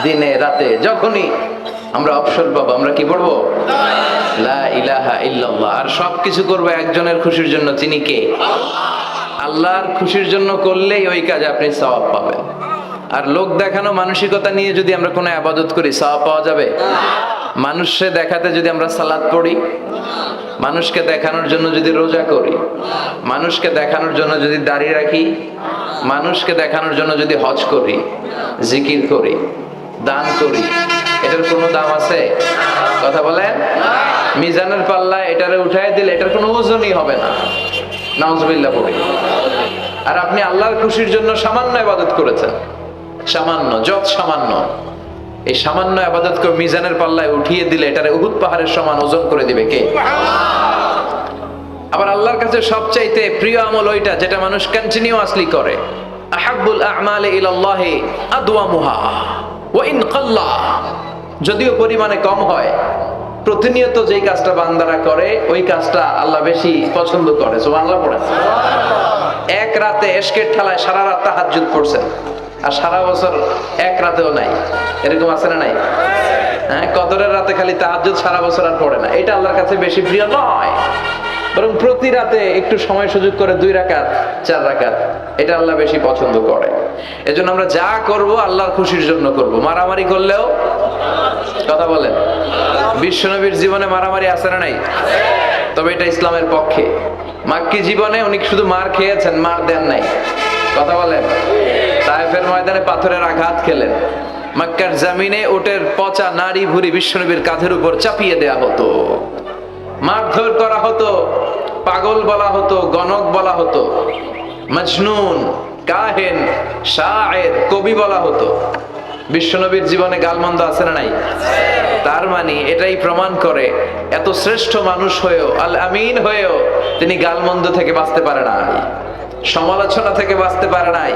দিনে রাতে যখনই আমরা অবসর পাবো আমরা কি পড়বো? লা ইলাহা ইল্লাল্লাহ। আর সবকিছু করবো একজনের খুশির জন্য, তিনি কে? আল্লাহর খুশির জন্য করলেই ওই কাজে আপনি সওয়াব পাবেন। আর লোক দেখানো মানসিকতা নিয়ে যদি আমরা কোনো ইবাদত করি, সওয়াব পাওয়া যাবে? মানুষকে দেখাতে যদি আমরা সালাত পড়ি, মানুষকে দেখানোর জন্য যদি রোজা করি, মানুষকে দেখানোর জন্য যদি দাড়ি রাখি, মানুষকে দেখানোর জন্য যদি হজ করি, জিকির করি, দান করি, এটার কোনো দাম আছে? কথা বলেন। মিজানের পাল্লায় এটারে উঠাই দিলে এটার কোনো ওজনই হবে না। নাউজুবিল্লাহ পড়ি। আর আপনি আল্লাহর খুশির জন্য সামান্য ইবাদত করেছেন, সামান্য, যত সামান্য, এই সামান্য ইবাদত করে মিজানের পাল্লায় উঠিয়ে দিলে এটারে উহুদ পাহাড়ের সমান ওজন করে দিবে কে? আবার আল্লাহর কাছে সবচাইতে প্রিয় আমল ওইটা যেটা মানুষ কন্টিনিউয়াসলি করে। আহাব্বুল আ'মালি ইলাল্লাহি আদওয়ামুহা ওয়া ইন কাল্লা। যদিও পরিমাণে কম হয়, প্রতিনিয়ত যেই কাজটা বান্দারা করে ওই কাজটা আল্লাহ বেশি পছন্দ করে। সুবহানাল্লাহ পড়েন। এক রাতে এশকের ঠেলায় সারা রাত তাহাজ্জুদ পড়ছেন, আর সারা বছর এক রাতেও নাই, এরকম আছে না নাই? হ্যাঁ, কদরের রাতে খালি তাহাজ্জুদ, সারা বছর আর পড়ে না। এটা আল্লাহর কাছে বেশি প্রিয় নয়, বরং প্রতি রাতে একটু সময় সুযোগ করে 2 রাকাত 4 রাকাত, এটা আল্লাহ বেশি পছন্দ করে। এজন্য আমরা যা করব আল্লাহর খুশির জন্য করব। মারামারি করলেও, কথা বলেন, বিশ্বনবীর জীবনে মারামারি আছে না নাই? তবে এটা ইসলামের পক্ষে। মাক্কি জীবনে উনি শুধু মার খেয়েছেন, মার দেন নাই। কথা বলেন। তায়েফের ময়দানে পাথরের আঘাত খেলেন। মক্কার জমিনে উটের পচা নাড়ি ভুড়ি বিশ্বনবীর কাঁধের উপর চাপিয়ে দেয়া হতো, মারধর করা হতো, পাগল বলা হতো, গণক বলা হতো, মজনুন, কাহেন, শায়ের, কবি বলা হতো। বিশ্বনবীর জীবনে গালমন্দ আছে না নাই? তার মানে এটাই প্রমাণ করে এত শ্রেষ্ঠ মানুষ হয়েও, আল আমিন হয়েও তিনি গালমন্দ থেকে বাঁচতে পারে নাই, সমালোচনা থেকে বাঁচতে পারে নাই।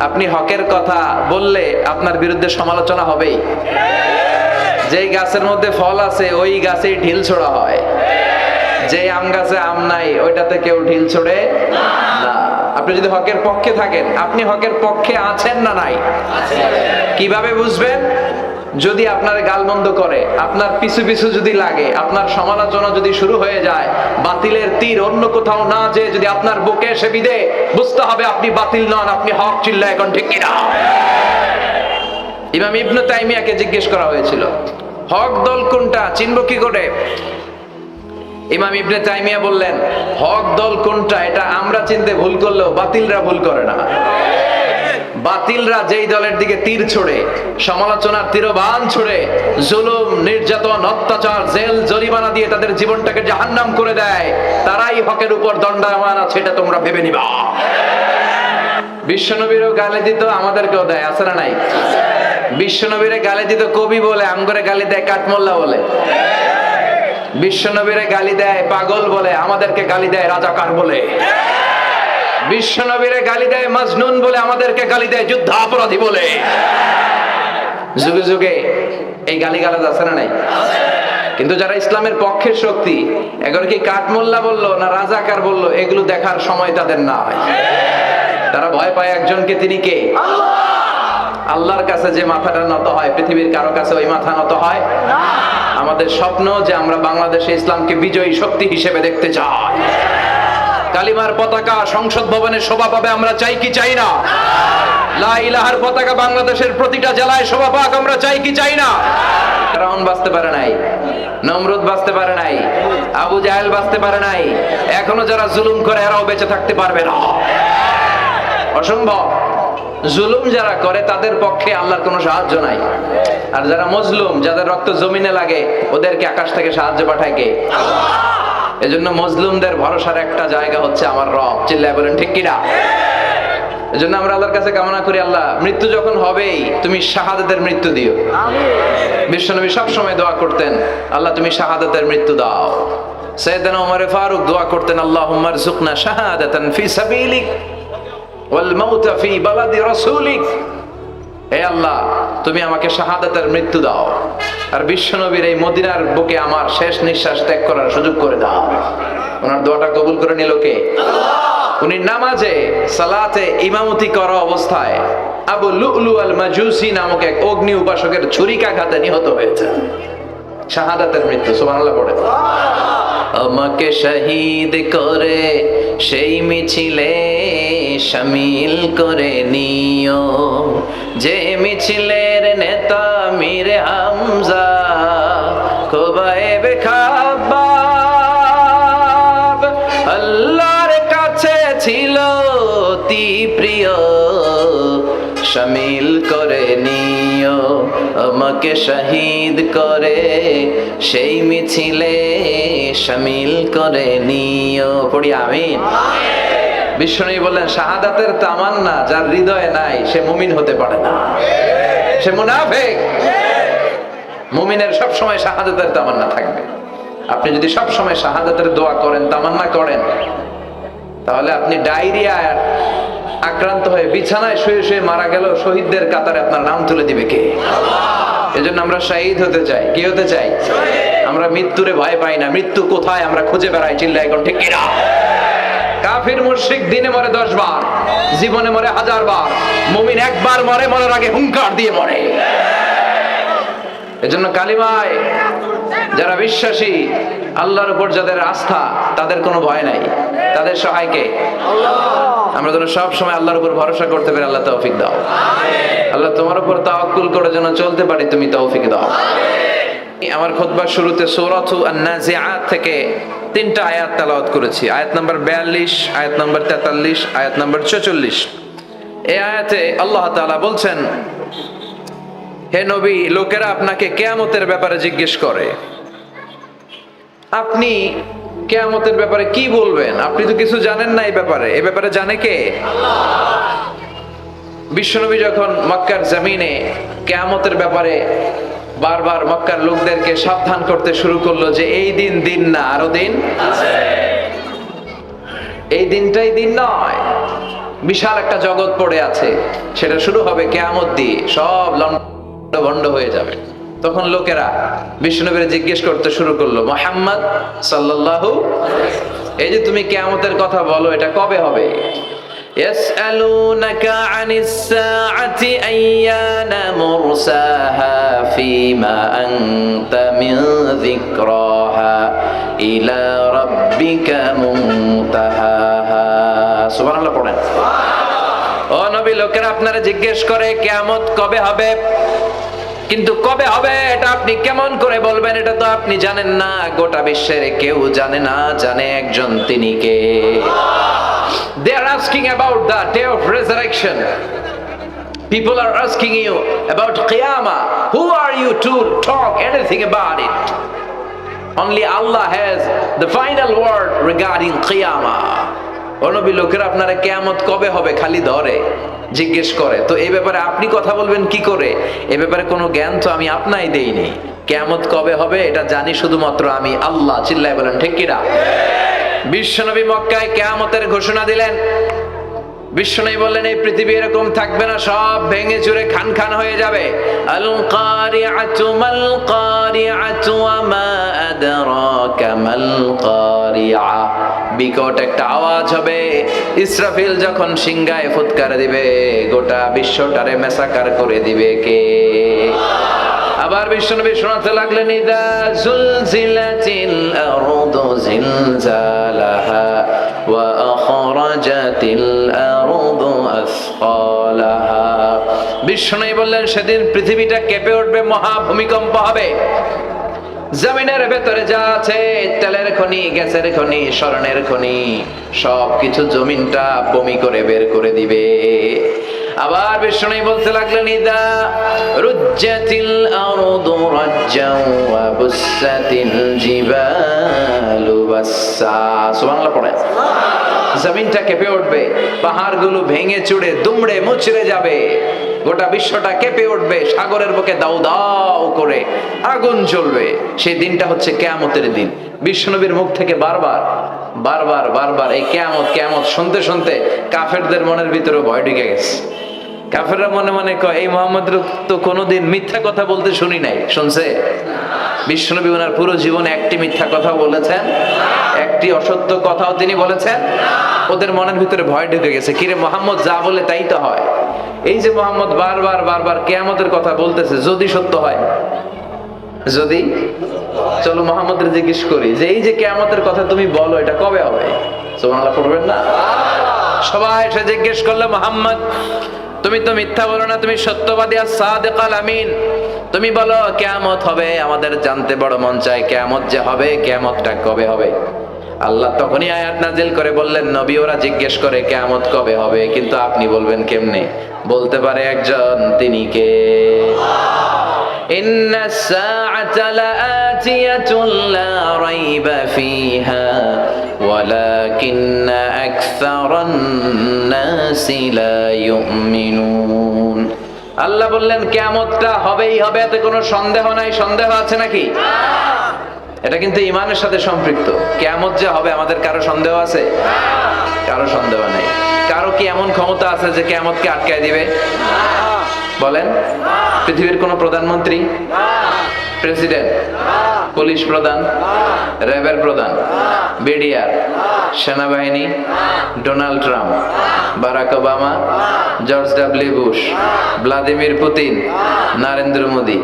আপনি হকের কথা বললে আপনার বিরুদ্ধে সমালোচনা হবেই। যেই গাছের মধ্যে ফল আছে ওই গাছেই ঢিল ছোড়া হয়, যে আম গাছে আম নাই ওইটাতে কেউ ঢিল ছোড়ে না। আপনি যদি হকের পক্ষে থাকেন, আপনি হকের পক্ষে আছেন না নাই? কিভাবে বুঝবেন? যদি আপনার গালমন্দ করে, আপনার পিছু পিছু যদি লাগে, আপনার সমালোচনা যদি শুরু হয়ে যায়, বাতিলের তীর অন্য কোথাও না যে যদি আপনার বুকে এসে বিধে, বুঝতে হবে আপনি বাতিল নন, আপনি হক। চিল্লা এখন ঠিক কিনা? ইমাম ইবনে তাইমিয়াকে জিজ্ঞেস করা হয়েছিল, হক দল কোনটা, চিনব কি করে? ইমাম ইবনে তাইমিয়া বললেন, হক দল কোনটা এটা আমরা চিনতে ভুল করলেও বাতিলরা ভুল করে না। বাতিলরা যেই দলের দিকে তীর ছোড়ে, সমালোচনার তীরবান ছোড়ে, জুলুম, নির্যাতন, অত্যাচার, জেল, জরিমানা দিয়ে তাদের জীবনটাকে জাহান্নাম করে দেয়, তারাই হকের উপর দণ্ডায়মান আছে, এটা তোমরা ভেবে নিবা। বিশ্বনবীরও গালি দিত, আমাদেরকেও দেয়, আছে না নাই? বিশ্বনবীরে গালি দিত কবি বলে, আমগরে গালি দেয় কাঠমোল্লা বলে। বিশ্বনবীরে গালি দেয় পাগল বলে, আমাদেরকে গালি দেয় রাজাকার বলে। বিশ্বনবীরে গালি দেয় মাজনুন বলে, আমাদেরকে গালি দেয় যুদ্ধাপরাধী বলে। যুগে যুগে এই গালিগালাজ আছে না নাই? কিন্তু যারা ইসলামের পক্ষের শক্তি, এগুলো কি কাঠমোল্লা বললো না রাজাকার বললো, এগুলো দেখার সময় তাদের নাই। তারা ভয় পায় একজনকে, তিনি কে? আল্লাহর কাছে যে মাথাটা নত হয়, পৃথিবীর কারো কাছে ওই মাথা নত হয় না। আমাদের স্বপ্ন যে আমরা বাংলাদেশে ইসলামকে বিজয়ী শক্তি হিসেবে দেখতে চাই। কালিমার পতাকা সংসদ ভবনে শোভা পাবে, আমরা চাই কি চাই না? লা ইলাহার পতাকা বাংলাদেশের প্রতিটা জেলায় শোভা পাক, আমরা চাই কি চাই না? ফিরআউন বাঁচতে পারে নাই, নমরুদ বাঁচতে পারে নাই, আবু জাহেল বাঁচতে পারে নাই, এখনো যারা জুলুম করে এরাও বেঁচে থাকতে পারবে না, অসম্ভব। জুলুম যারা করে তাদের পক্ষে আল্লাহর কোনো সাহায্য নাই। আর যারা মজলুম, যাদের রক্ত জমিনে লাগে, ওদেরকে আকাশ থেকে সাহায্য পাঠায় কে? এজন্য মজলুমদের ভরসার একটা জায়গা হচ্ছে আমার রব। চিল্লায় বলেন ঠিক কিনা? এজন্য আমরা আল্লাহর কাছে কামনা করি, আল্লাহ মৃত্যু যখন হবেই তুমি শাহাদাতের মৃত্যু দিও। বিশ্বনবী সব সময় দোয়া করতেন, আল্লাহ তুমি শাহাদাতের মৃত্যু দাও। সাইয়েদনা ওমর ফারুক দোয়া করতেন, আল্লাহুম্মা রযুকনা শাহাদাতান ফি সাবিলিক ওয়াল মাউতা ফি বালাদি রাসূলিক। হে আল্লাহ তুমি আমাকে শাহাদাতের মৃত্যু দাও, আর বিশ্বনবীর এই মদিনার বুকে আমার শেষ নিঃশ্বাস ত্যাগ করার সুযোগ করে দাও। ওনার দোয়াটা কবুল করে নিল কে? আল্লাহ। উনি নামাজে সালাতে ইমামতি করা অবস্থায় আবু লুলু আল মাজুসি নামক এক অগ্নি উপাসকের ছুরিকাঘাতে নিহত হয়েছে। শাহাদাতের মৃত্যু, সুবহানাল্লাহ পড়ে। আমাকে শহীদ করে সেই মিছিলে শামিল করে নিও, যে মিছিলের নেতা মীর হামজা খুবাইবে খাব্বাব। আল্লাহর কাছে ছিল অতি প্রিয়, শামিল করে নিও আমাকে শহীদ করে সেই মিছিলে শামিল করে নিও। পড়ি আমিন। বিশ্বনবী বললেন, শাহাদাতের তামান্না যার হৃদয়ে নাই সে মুমিন হতে পারে না, সে মুনাফিক। মুমিনের সব সময় শাহাদাতের তামান্না থাকবে। আপনি যদি সব সময় শাহাদাতের দোয়া করেন, তামান্না করেন, তাহলে আপনি ডায়রিয়া আক্রান্ত হয়ে বিছানায় শুয়ে শুয়ে মারা গেল, শহীদদের কাতারে আপনার নাম তুলে দিবে কে? এজন্য আমরা শহীদ হতে চাই। কি হতে চাই? আমরা মৃত্যুরে ভয় পাই না। মৃত্যু কোথায় আমরা খুঁজে বেড়াই, চিল্লাই এখন ঠিক কিনা? কাফির মুশরিক দিনে মরে 10 বার, জীবনে মরে 1000 বার। মুমিন একবার মরে, মরার আগে হুঙ্কার দিয়ে মরে। এজন্য কালিমায় যারা বিশ্বাসী, আল্লাহর উপর যাদের আস্থা, তাদের কোনো ভয় নাই। তাদের সহায় কে? আল্লাহ। আমরা যেন সব সময় আল্লাহর উপর ভরসা করতে পারি। আল্লাহ তৌফিক দাও। আল্লাহ তোমার উপর তাওয়াক্কুল করে যেন চলতে পারি, তুমি তৌফিক দাও। আমার খুতবার শুরুতে সূরাতু আন-নাজিআত থেকে 3টা আয়াত তেলাওয়াত করেছি। আয়াত নাম্বার 42, আয়াত নাম্বার 43, আয়াত নাম্বার 44। এই আয়াতে আল্লাহ তাআলা বলছেন, হে নবী, লোকেরা আপনাকে কিয়ামতের ব্যাপারে জিজ্ঞেস করে, আপনি কিয়ামতের ব্যাপারে কি বলবেন? আপনি তো কিছু জানেন না এই ব্যাপারে। এই ব্যাপারে জানে কে? আল্লাহ। বিশ্বনবী যখন মক্কার জমিনে কিয়ামতের ব্যাপারে বারবার মক্কার লোকদেরকে সাবধান করতে শুরু করলো যে এই দিন দিন না, আরো দিন আছে, এই দিনটাই দিন নয়, বিশাল একটা জগৎ পড়ে আছে, সেটা শুরু হবে কিয়ামত দিয়ে, সব লন্ডভন্ড হয়ে যাবে। তখন লোকেরা বিশ্বনবীকে জিজ্ঞেস করতে শুরু করলো, মুহাম্মদ সাল্লাল্লাহু আলাইহি ওয়াসাল্লাম, এই যে তুমি কিয়ামতের কথা বলো, এটা কবে হবে? ইয়াসআলুনাকা আনিস সাআতি আইয়ানা মুরসাহা ফীমা আনতা মিন যিকরাহা ইলা রাব্বিকা মুনতাহাহা। সুবহানাল্লাহ পড়েন। ও নবী, লোকেরা আপনারা জিজ্ঞেস করে কিয়ামত কবে হবে, কিন্তু কবে হবে এটা আপনি কেমন করে বলবেন? এটা তো আপনি জানেন না, গোটা বিশ্বের কেউ জানে না, জানে একজন, তিনি কে? They are asking about the day of resurrection. People are asking you about Qiyamah. Who are you to talk anything about it? Only Allah has the final word regarding Qiyamah. অনবী, লোকেরা আপনারা কিয়ামত কবে হবে খালি ধরে জিজ্ঞেস করে, তো এই ব্যাপারে আপনি কথা বলবেন কি করে? এই ব্যাপারে কোনো জ্ঞান তো আমি আপনাই দেইনি। কিয়ামত কবে হবে এটা জানি শুধুমাত্র আমি আল্লাহ। চিল্লায় বলেন ঠিক কিনা? বিশ্বনবী মক্কায় কিয়ামতের ঘোষণা দিলেন। বিশ্বনবী বললেন, এই পৃথিবী এরকম থাকবে না, সব ভেঙে চুরে খান খান হয়ে যাবে। আল কারিআতু মাল কারিআতু ওয়া মা আদরাকা মাল কারিআ। বিকট একটা আওয়াজ হবে, ইসরাফিল যখন সিংহায় ফুৎকার দিবে, গোটা বিশ্বটারে মেসাকার করে দিবে কে? আবার বিশ্বনবী শোনাতে লাগলেন, ইদা জুলজিলাতিল আরদু জিলজালাহা ওয়া আখরাজাতিল আরদু আসফালাহা। বিশ্বনবী বললেন, সেদিন পৃথিবীটা কেঁপে উঠবে, মহা ভূমিকম্প হবে। জমিনের ভেতরে যা আছে, তেলের খনি, গ্যাসের খনি, স্বর্ণের খনি, সবকিছু জমিনটা বমি করে বের করে দিবে। আবার বিষ্ণু বলতে লাগলেন, ইদা রুজ্জাতিল আরদু রাজ্জাও ওয়া বুসাতিল জিবালু বাসসা। সুবহানাল্লাহ পড়ে। জমিনটা কেঁপে উঠবে, পাহাড়গুলো ভেঙে চুড়ে দুমড়ে মুচড়ে যাবে, গোটা বিশ্বটা কেঁপে উঠবে, সাগরের বুকে দাউ দাউ করে আগুন জ্বলবে। সেই দিনটা হচ্ছে কিয়ামতের দিন। বিশ্বনবীর মুখ থেকে বারবার বারবার বারবার এই কিয়ামত কিয়ামত শুনতে শুনতে কাফেরদের মনের ভিতরে ভয় ঢুকে গেছে। কাফেররা মনে মনে কয়, এই মুহাম্মদের তো কোনোদিন মিথ্যা কথা বলতে শুনি নাই। শুনছে? বিশ্বনবী ওনার পুরো জীবনে একটি মিথ্যা কথা বলেছেন? একটি অসত্য কথাও তিনি বলেছেন? ওদের মনের ভিতরে ভয় ঢুকে গেছে, কিরে মুহাম্মদ যা বলে তাই তো হয়। এই যে মোহাম্মদ বারবার বারবার কিয়ামতের কথা বলতেছে, যদি সত্য হয়, যদি, চলো মোহাম্মদের জিজ্ঞেস করি যে এই যে কিয়ামতের কথা তুমি বলো, এটা কবে হবে? সুবহানাল্লাহ পড়বেন না? সবাই এসে জিজ্ঞেস করলো, মোহাম্মদ তুমি তো মিথ্যা বলো না, তুমি সত্যবাদী আর সাদিক আল আমিন, তুমি বলো কিয়ামত হবে, আমাদের জানতে বড় মন চায় কিয়ামত যে হবে, কিয়ামতটা কবে হবে? আল্লাহ তখনই আয়াত নাজিল করে বললেন, নবী ওরা জিজ্ঞেস করে কিয়ামত কবে হবে, কিন্তু আপনি বলবেন কেমনে? বলতে পারে একজন, তিনি কে? ইন্নাস সাআতা লাআতিয়াতুন লা রাইবা ফিহা ওয়ালাকিন্না আকসারান নাসি লা ইউমিনুন। আল্লাহ বললেন কিয়ামতটা হবেই হবে, এতে কোনো সন্দেহ নাই। সন্দেহ আছে নাকি? এটা কিন্তু ঈমানের সাথে সম্পৃক্ত। কিয়ামত যে হবে, আমাদের কারো সন্দেহ আছে? কারো সন্দেহ নেই। কারো কি এমন ক্ষমতা আছে যে কিয়ামতকে আটকায় দিবে? বলেন। পৃথিবীর কোন প্রধানমন্ত্রী, প্রেসিডেন্ট, পুলিশ প্রধান, র্যাবের প্রধান, বিডিআর, সেনাবাহিনী, Donald Trump, Barack Obama, George W Bush, Vladimir Putin, Narendra Modi,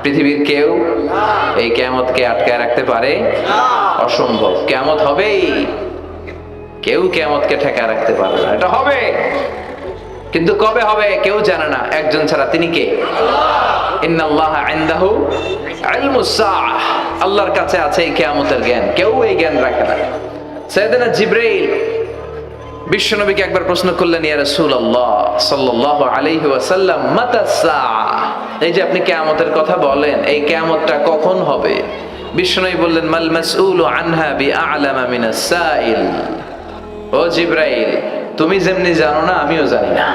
পৃথিবীর কেউ এই কিয়ামতকে আটকায় রাখতে পারে? অসম্ভব। কিয়ামত হবেই, কেউ কিয়ামতকে ঠেকায় রাখতে পারবে না। এটা হবে, কিন্তু কবে হবে কেউ জানে না, একজন ছাড়া। তিনি কে? ইন্নাল্লাহা ইনদাহু ইলমুস সাআহ, আল্লাহর কাছে আছে এই কিয়ামতের জ্ঞান, কেউ এই জ্ঞান রাখে না। সাইয়েদনা জিবরাইল বিশ্বনবীকে একবার প্রশ্ন করলেন, ইয়া রাসূলুল্লাহ সাল্লাল্লাহু আলাইহি ওয়াসাল্লাম, মাতাস সাআহ, এই যে আপনি কিয়ামতের কথা বলেন, এই কিয়ামতটা কখন হবে? বিশ্বনবী বললেন, মাল মাসউলু আনহা বিআ'লামা মিনাস সাইল। ও জিবরাইল, তুমি যেমনি জানো না, আমিও জানি না।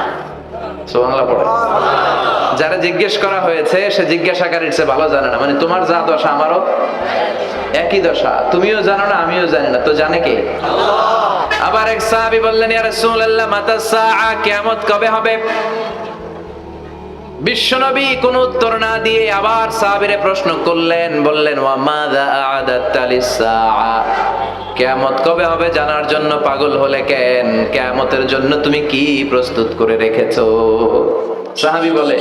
সুবহানাল্লাহ পড়ে। যারা জিজ্ঞেস করা হয়েছে সে জিজ্ঞাসাকারীর চেয়ে ভালো জানে না। মানে তোমার যা দশা আমারও একই দশা, তুমিও জানো না, আমিও জানি না, তো জানে কে? আল্লাহ। আবার এক সাহাবী বললেন, ইয়া রাসূলুল্লাহ মাতাস সাআ, কিয়ামত কবে হবে? বিশ্বনবী কোন উত্তর না দিয়ে আবার সাহাবীরে প্রশ্ন করলেন, বললেন, ওয়া মাযা আ'দাতা লিস-সাআ, কিয়ামত কবে হবে জানার জন্য পাগল হলে কেন? কিয়ামতের জন্য তুমি কি প্রস্তুত করে রেখেছো? সাহাবী বলে,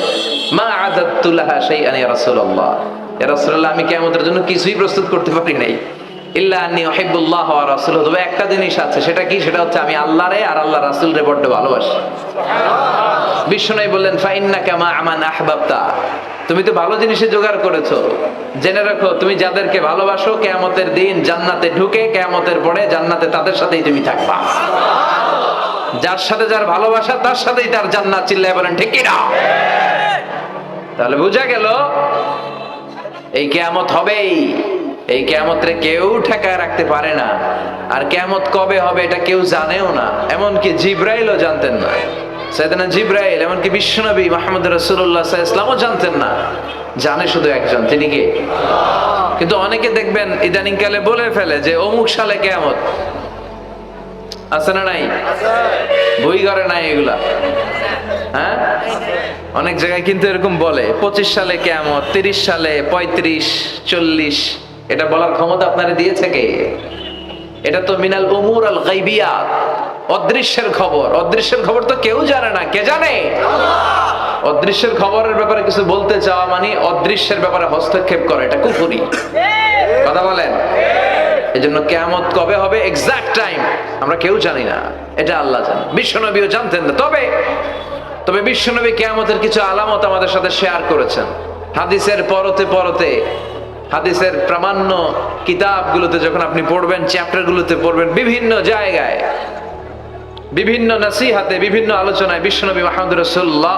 মা আ'দাতু লাহা শাইআন ইয়া রাসূলুল্লাহ, ইয়া রাসূলুল্লাহ আমি কিয়ামতের জন্য কিছুই প্রস্তুত করতে পারি নাই। ইল্লা আন্নী উহিব্বুল্লাহ ওয়া রাসূলুহু, তবে একটা জিনিস আছে, সেটা কি? সেটা হচ্ছে আমি আল্লাহরে আর আল্লাহর রাসূলরে বড় ভালোবাসি। বিশ্বনবী বললেন, ফাইন্নাকা মা আমান আহবাবতা, তুমি তো ভালো জিনিসে জোগাড় করেছো। জেনে রাখো, তুমি যাদেরকে ভালোবাসো কিয়ামতের দিন জান্নাতে ঢুকে কিয়ামতের পরে জান্নাতে তাদের সাথেই তুমি থাকবা। যার সাথে যার ভালোবাসা, তার সাথেই তার জান্নাত। চিল্লায় বলেন ঠিক কি না? তাহলে বোঝা গেল এই কিয়ামত হবেই। এই কিয়ামতরে কেউ ঠেকায় রাখতে পারে না। আর কিয়ামত কবে হবে এটা কেউ জানেও না, এমনকি জিবরাইলও জানতেন না। সাইয়েদনা জিবরাইল, এমনকি বিশ্বনবী মুহাম্মদ রাসূলুল্লাহ সাল্লাল্লাহু আলাইহি ওয়াসাল্লামও জানতেন না। জানে শুধু একজন, তিনি কে? কিন্তু অনেকে দেখবেন ইদানিং কালে বলে ফেলে যে অমুক সালে কিয়ামত। আছে না নাই? বই করে নাই এগুলা? হ্যাঁ, অনেক জায়গায় কিন্তু এরকম বলে 25 সালে কিয়ামত, 30 সালে, 35, 40। এটা বলার ক্ষমতা আপনারে দিয়েছে কে? এটা তো মিনাল উমুর আল গায়বিয়াত, অদৃশ্যের খবর। অদৃশ্যের খবর তো কেউ জানে না, কে জানে? আল্লাহ। অদৃশ্যের খবরের ব্যাপারে কিছু বলতে চাওয়া মানে অদৃশ্যের ব্যাপারে হস্তক্ষেপ করে, এটা কুফরি। কথা বলেন। এজন্য কিয়ামত কবে হবে এক্সাক্ট টাইম আমরা কেউ জানি না, এটা আল্লাহ জানেন। বিশ্বনবীও জানতেন না। তবে বিশ্বনবী কিয়ামতের কিছু আলামত আমাদের সাথে শেয়ার করেছেন। হাদিসের পরতে পরতে, হাদিসের প্রামাণ্য কিতাবগুলোতে যখন আপনি পড়বেন, চ্যাপ্টারগুলোতে পড়বেন, বিভিন্ন জায়গায়, বিভিন্ন নসিহাতে, বিভিন্ন আলোচনায় বিশ্বনবী মুহাম্মদ রাসূলুল্লাহ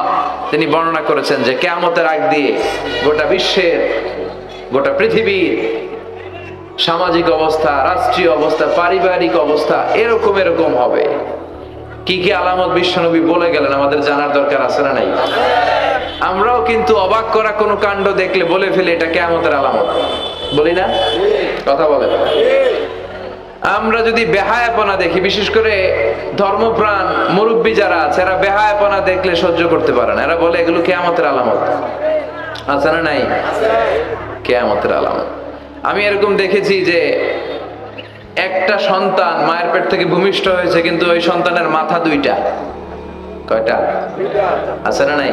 তিনি বর্ণনা করেছেন যে কিয়ামতের আগ দিয়ে গোটা বিশ্বের, গোটা পৃথিবীর সামাজিক অবস্থা, রাষ্ট্রীয় অবস্থা, পারিবারিক অবস্থা এরকম হবে। কি কি আলামত বিশ্বনবী বলে গেলেন আমাদের জানার দরকার আছে না নাই? আমরাও কিন্তু অবাক করা কোনো কাণ্ড দেখলে বলে ফেলি এটা কিয়ামতের আলামত, বলি না? কথা বলে। আমরা যদি বেহায়াপনা দেখি, বিশেষ করে ধর্মপ্রাণ মুরব্বী যারা আছে, এরা বেহায়াপনা দেখলে সহ্য করতে পারে না। এরা বলে এগুলো কিয়ামতের আলামত। আছে না নাই? কিয়ামতের আলামত। আমি এরকম দেখেছি যে একটা সন্তান মায়ের পেট থেকে ভূমিষ্ঠ হয়েছে, কিন্তু ওই সন্তানের মাথা দুইটা। কয়টা আছে না নাই?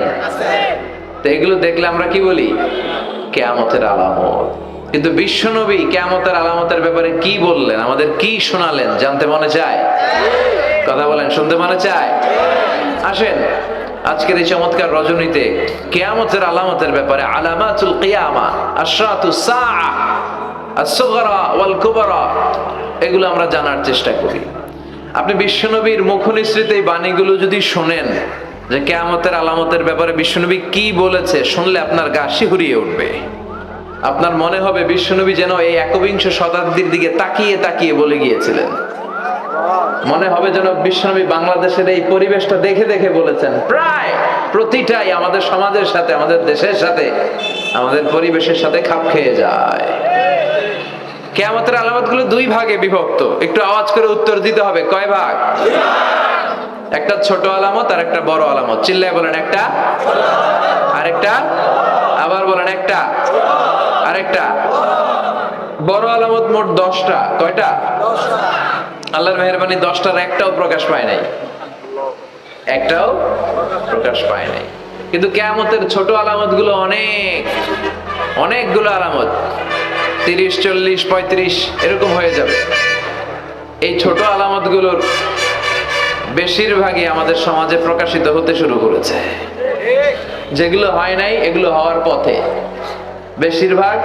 তো এগুলো দেখলে আমরা কি বলি? কিয়ামতের আলামত। কিন্তু বিশ্বনবী কিয়ামতের আলামতের ব্যাপারে কি বললেন, আমাদের কি শোনালেন, জানতে মনে চায়? কথা বলেন, শুনতে মনে চায়? আসেন আজকের এই চমৎকার রজনীতে কিয়ামতের আলামতের ব্যাপারে, আলামাতুল কিয়ামা, আশরাতুস সাআ, আস-সুগরা ওয়াল কুবরা, এগুলো আমরা জানার চেষ্টা করি। আপনি বিশ্বনবীর মুখনিসৃত এই বাণীগুলো যদি শোনেন যে কিয়ামতের আলামতের ব্যাপারে বিশ্বনবী কি বলেছে, শুনলে আপনার গা শিহরিয়ে উঠবে। আপনার মনে হবে বিশ্বনবী যেন এই একবিংশ শতাব্দীর দিকে তাকিয়ে তাকিয়ে বলে গিয়েছিলেন। মনে হবে যেন বিশ্বনবী বাংলাদেশের এই পরিবেশটা দেখে দেখে বলেছেন। প্রায় প্রতিটাই আমাদের সমাজের সাথে, আমাদের দেশের সাথে, আমাদের পরিবেশের সাথে খাপ খেয়ে যায়। কিয়ামতের আলামতগুলো দুই ভাগে বিভক্ত। একটু আওয়াজ করে উত্তর দিতে হবে, কয় ভাগ? একটা ছোট আলামত আর একটা বড় আলামত। চিল্লায় বলেন, একটা আরেকটা, আবার বলেন একটা আরেকটা। বড় আলামত মোট 10টা। কয়টা? আল্লাহর মেহেরবানি 10টার একটাও প্রকাশ পায় নাই, একটাও প্রকাশ পায় নাই। কিন্তু কিয়ামতের ছোট আলামত গুলো অনেকগুলো আলামত, 30, 40, 35 এরকম হয়ে যাবে। এই ছোট আলামত গুলোর বেশিরভাগই আমাদের সমাজে প্রকাশিত হতে শুরু করেছে। যেগুলো হয় নাই এগুলো হওয়ার পথে, বেশিরভাগ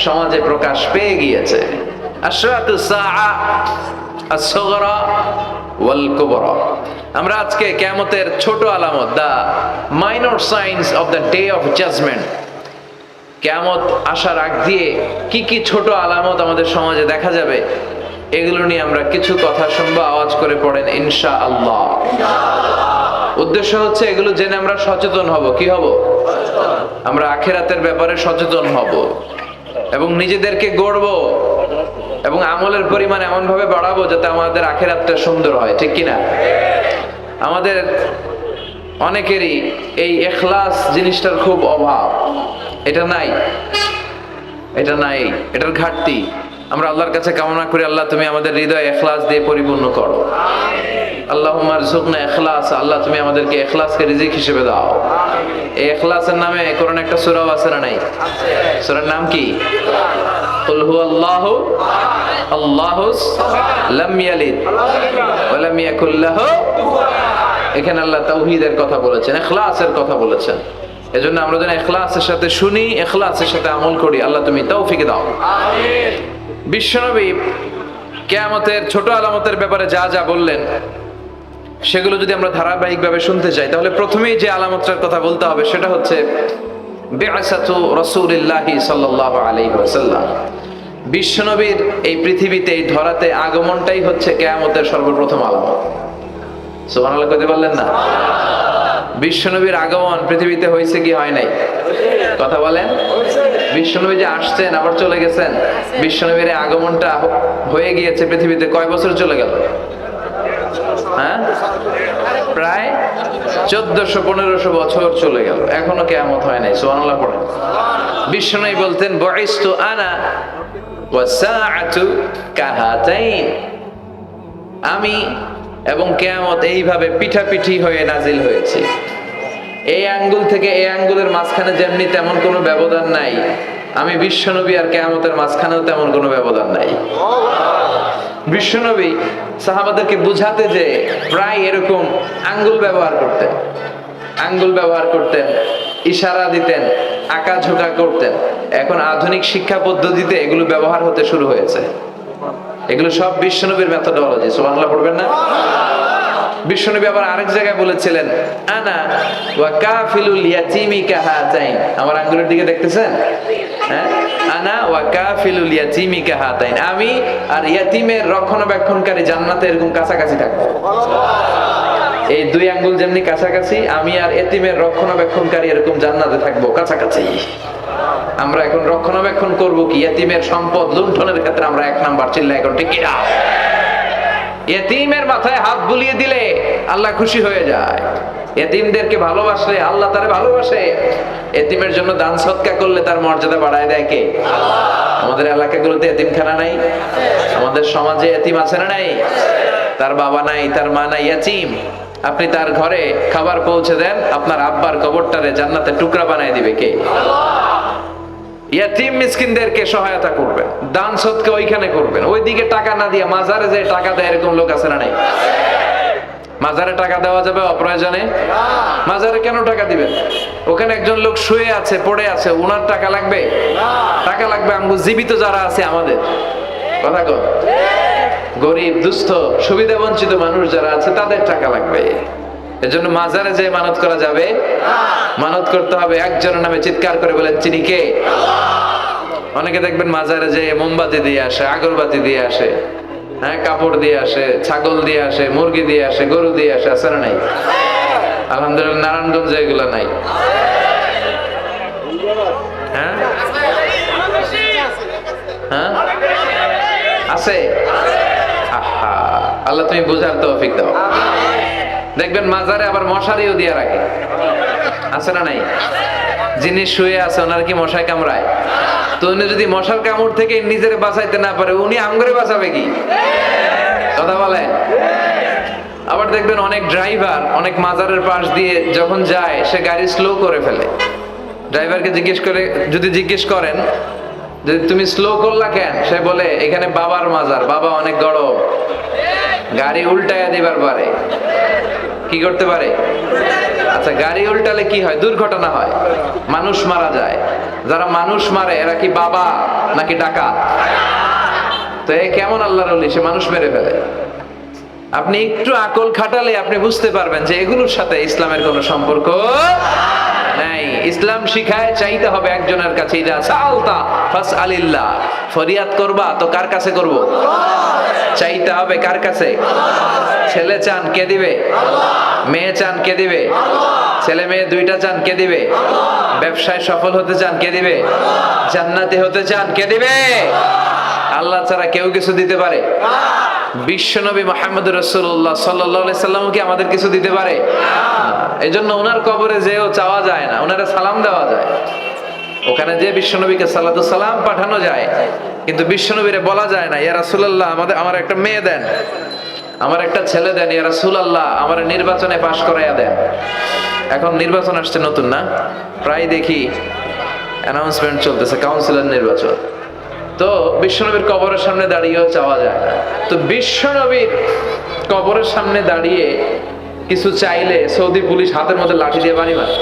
সমাজে প্রকাশ পেয়ে গিয়েছে। আশরাতুস সাআ, আস-সুগরা ওয়াল কুবরা। আমরা আজকে কিয়ামতের ছোট আলামত, the minor signs of the day of judgement, কিয়ামত আসার আগ দিয়ে কি কি ছোট আলামত আমাদের সমাজে দেখা যাবে, এগুলো নিয়ে আমরা কিছু কথা শুনবো। আওয়াজ করে পড়েন ইনশাআল্লাহ। উদ্দেশ্য হচ্ছে এগুলো জেনে আমরা সচেতন হব। কি হব? আমরা আখিরাতের ব্যাপারে সচেতন হব এবং নিজেদেরকে গড়বো এবং আমলের পরিমাণ এমন ভাবে বাড়াবো যাতে আমাদের আখিরাতটা সুন্দর হয়। ঠিক কিনা? আমাদের অনেকেরই এই ইখলাস জিনিসটার খুব অভাব। এটা নাই, এটার ঘাটতি। আমরা আল্লাহর কাছে কামনা করি, আল্লাহ তুমি আমাদের হৃদয় ইখলাস দিয়ে পরিপূর্ণ করো। আল্লাহুম্মা রযুকনা ইখলাস, আল্লাহ তুমি আমাদেরকে ইখলাসকে রিজিক হিসেবে দাও। এই ইখলাসের নামে কোরআনে একটা সূরাও আছে না নাই? সূরার নাম কি? কুল হুয়াল্লাহু আল্লাহুস লাম ইয়ালিদ ওয়া লাম ইয়াকুল লাহু। এখানে আল্লাহ তাওহীদের কথা বলেছেন, ইখলাসের কথা বলেছেন। এজন্য আমরা যেন ইখলাসের সাথে শুনি, ইখলাসের সাথে আমল করি। আল্লাহ তুমি তৌফিক দাও। আমিন। বিশ্বনবী কিয়ামতের ছোট আলামতের ব্যাপারে যা যা বললেন, সেগুলো যদি আমরা ধারাবাহিকভাবে শুনতে চাই, তাহলে প্রথমেই যে আলামতটার কথা বলতে হবে সেটা হচ্ছে বিআসাতু রাসূলিল্লাহি সাল্লাল্লাহু আলাইহি ওয়াসাল্লাম। বিশ্বনবীর এই পৃথিবীতে, এই ধরাতে আগমনটাই হচ্ছে কিয়ামতের সর্বপ্রথম আলামত। সুবহানাল্লাহ কইতে পারলেন না? বিশ্বনবীর আগমন পৃথিবীতে হয়েছে কি হয় নাই? কথা বলেন। বিশ্বনবী যে আসছেন আবার চলে গেছেন, বিশ্বনবীর আগমনটা হয়ে গিয়েছে পৃথিবীতে কয় বছর চলে গেল? হ্যাঁ, প্রায় 1400-1500 বছর চলে গেল, এখনো কিয়ামত হয় নাই। সুবহানাল্লাহ পড়েন। বিশ্বনবী বলতেন বুইস্তু আনা ওয়াস সাআতু কাহাতাইন, আমি এবং কিয়ামত এইভাবে পিঠাপিঠি হয়ে নাজিল হয়েছে। এই আঙ্গুল থেকে এই আঙ্গুলের মাঝখানে যেমনি তেমন কোনো ব্যবধান নাই, আমি বিশ্বনবী আর কিয়ামতের মাঝখানেও তেমন কোনো ব্যবধান নাই। বিশ্বনবী সাহাবাদেরকে বুঝাতে যে প্রায় এরকম আঙ্গুল ব্যবহার করতেন, ইশারা দিতেন, আঁকা ঝোঁকা করতেন। এখন আধুনিক শিক্ষা পদ্ধতিতে এগুলো ব্যবহার হতে শুরু হয়েছে। এগুলো সব বিশ্বনবীর মেথোডোলজি। সুবহানাল্লাহ পড়বেন না? বিশ্বনবী আবার আরেক জায়গায় বলেছিলেন আনা ওয়া কাফিলুল ইয়াতীমি কাহাতাইন। আমার আঙ্গুলের দিকে দেখতেছেন? হ্যাঁ, আনা ওয়া কাফিলুল ইয়াতীমি কাহাতাইন, আমি আর ইয়াতীমের রক্ষণাবেক্ষণকারী জান্নাতে এরকম কাছাকাছি থাকবো। এই দুই আঙ্গুল যেমনি কাছাকাছি, আমি আর ইয়াতীমের রক্ষণাবেক্ষণকারী এরকম জান্নাতে থাকবো কাছাকাছি। আমরা এখন রক্ষণাবেক্ষণ করব কি? ইয়াতীমের সম্পদ লুণ্ঠনের ক্ষেত্রে আমরা 1 নাম্বার। চিল্লায় এখন ঠিক কিনা? ইয়াতীমের মাথায় হাত বুলিয়ে দিলে আল্লাহ খুশি হয়ে যায়। ইয়াতীমদেরকে ভালোবাসলে আল্লাহ তারে ভালোবাসে। ইয়াতীমের জন্য দান সদকা করলে তার মর্যাদা বাড়ায় দেয় কে? আল্লাহ। আমাদের এলাকাগুলোতে ইয়াতীমখানা নাই? আমাদের সমাজে ইয়াতীম আছে না নাই? তার বাবা নাই, তার মা নাই, ইয়াতীম। আপনি তার ঘরে খাবার পৌঁছে দেন, আপনার আব্বার কবরটারে জান্নাতে টুকরা বানায় দিবে কে? ইয়াতিম মিসকিনদেরকে সহায়তা করবেন, দান সদকা ওইখানে করবেন। ওইদিকে টাকা না দিয়ে মাজারে যে টাকা দেয় এরকম লোক আছে না নাই? মাজারে টাকা দেওয়া যাবে অপ্রয়োজনে? মাজারে কেন টাকা দিবেন? ওখানে একজন লোক শুয়ে আছে, পড়ে আছে, উনার টাকা লাগবে? টাকা লাগবে আমগো জীবিত যারা আছে আমাদের। কথা কর, গরিব দুস্থ সুবিধা বঞ্চিত মানুষ যারা আছে তাদের টাকা লাগবে। এজন্য মাজারে যে মানত করা যাবে? মানত করতে হবে একজনের নামে চিৎকার করে বলেন, চিনি কে? অনেকে দেখবেন মাজারে যে মোমবাতি দিয়ে আসে, আগরবাতি দিয়ে আসে, হ্যাঁ, কাপড় দিয়ে আসে, ছাগল দিয়ে আসে, মুরগি দিয়ে আসে, গরু দিয়ে আসে, আছে না নাই? আলহামদুলিল্লাহ নারায়ণগঞ্জে এগুলো নাই। হ্যাঁ হ্যাঁ আছে। আহা, আল্লাহ তুমি বুঝার তৌফিক দাও। দেখবেন মাজারে আবার মশারিও দিয়ে রাখে, আছে না নাই? যিনি শুয়ে আছে ওনার কি মশায় কামড়ায়? তো উনি যদি মশার কামড় থেকে নিজের বাঁচাইতে না পারে, উনি আমগরে বাঁচাবে কি? কথা বলেন। আবার দেখবেন অনেক ড্রাইভার অনেক মাজারের পাশ দিয়ে যখন যায় সে গাড়ি স্লো করে ফেলে। ড্রাইভারকে জিজ্ঞেস করেন যে তুমি স্লো করলা কেন, সে বলে এখানে বাবার মাজার, বাবা অনেক গরম, গাড়ি উল্টায়া দিবার পারে। কি করতে পারে? আচ্ছা, গাড়ি উল্টালে কি হয়? দুর্ঘটনা হয়, মানুষ মারা যায়। যারা মানুষ মারে এরা কি বাবা নাকি ডাকাত? তো এ কেমন আল্লাহর ওলি, সে মানুষ মেরে ফেলে। আপনি একটু আকল খাটালে আপনি বুঝতে পারবেন যে এগুলোর সাথে ইসলামের কোনো সম্পর্ক নাই। ইসলাম শিখায় চাইতে হবে একজনের কাছে। ইদা সালতা ফাসআলিল্লাহ, ফরিয়াদ করবা তো কার কাছে করব? চাইতে হবে কার কাছে? ছেলে চান কে দিবে? মেয়ে চান কে দিবে? ছেলে মেয়ে দুইটা চান কে দিবে? ব্যবসায় সফল হতে চান কে দিবে? জান্নাতি হতে চান কে দিবে? আল্লাহ ছাড়া কেউ কিছু দিতে পারে? বিশ্বনবী মুহাম্মদ রাসূলুল্লাহ সাল্লাল্লাহু আলাইহি সাল্লাম কি আমাদের কিছু দিতে পারে? এই জন্য ওনার কবরে যেও চাওয়া যায় না, ওনারা সালাম দেওয়া যায়। ওখানে যে বিশ্বনবীকে সালাতু সালাম পাঠানো যায়, কিন্তু বিশ্বনবীরে বলা যায় না ইয়া রাসূলুল্লাহ আমার একটা মেয়ে দেন, আমার একটা ছেলে দেন, ইয়া রাসূলুল্লাহ আমার নির্বাচনে পাশ করাইয়া দেন। এখন নির্বাচন আসছে নতুন না, প্রায় দেখি অ্যানাউন্সমেন্ট চলতেছে কাউন্সিলর নির্বাচন। তো বিশ্বনবীর কবরের সামনে দাঁড়িয়েও চাওয়া যায় না। তো বিশ্বনবীর কবরের সামনে দাঁড়িয়ে কিছু চাইলে সৌদি পুলিশ হাতের মধ্যে লাঠি দিয়ে বাড়ি মারে,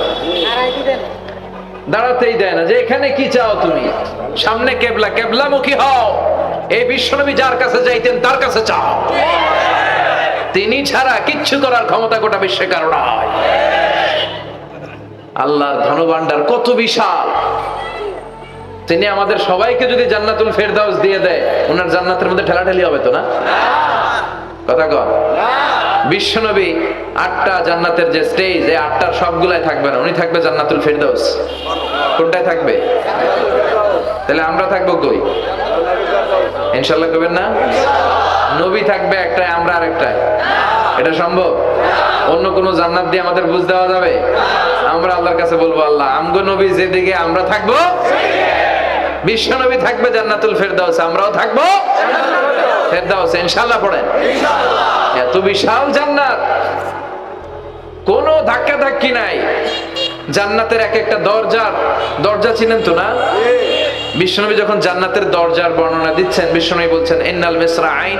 দাঁড়াতেই দেয় না। যে এখানে কি চাও তুমি? সামনে কেবলা, কেবলামুখী হও। এই বিশ্বনবী যার কাছে যাইতেন তার কাছে চাও, তিনি ছাড়া কিচ্ছু করার ক্ষমতা গোটা বিশ্বে কারো নাই। আল্লাহর ধনভাণ্ডার কত বিশাল! তিনি আমাদের সবাইকে যদি জান্নাতুল ফেরদাউস দিয়ে দেয়, ওনার জান্নাতের মধ্যে ঠেলাঠেলি হবে তো না? কথা কর। বিশ্বনবী 8টা জান্নাতের যে স্টেজ, এই 8টার সবগুলাই থাকবে না, উনি থাকবে জান্নাতুল ফেরদাউস। কোনটায় থাকবে? তাহলে আমরা থাকবো কই? ইনশাআল্লাহ করবেন না? নবী থাকবে একটাই, আমরা আরেকটাই। এটা সম্ভব? অন্য কোন জান্নাত দিয়ে আমাদের বুঝ দেওয়া যাবে? আমরা আল্লাহর কাছে বলবো, আল্লাহ আমগো নবী যেদিকে, আমরা থাকবো। বিশ্ব নবী থাকবে জান্নাতুল ফেরদাউস, আমরাও থাকবো ফেরদাউস। ইনশাআল্লাহ পড়েন। এত বিশাল জান্নাত, কোনো ধাক্কা ধাক্কি নাই। জান্নাতের এক একটা দরজা চিনেন তো না? বিশ্বনবী যখন জান্নাতের দরজার বর্ণনা দিচ্ছেন, বিশ্বনবী বলছেন ইন্নাল মিসরাআইন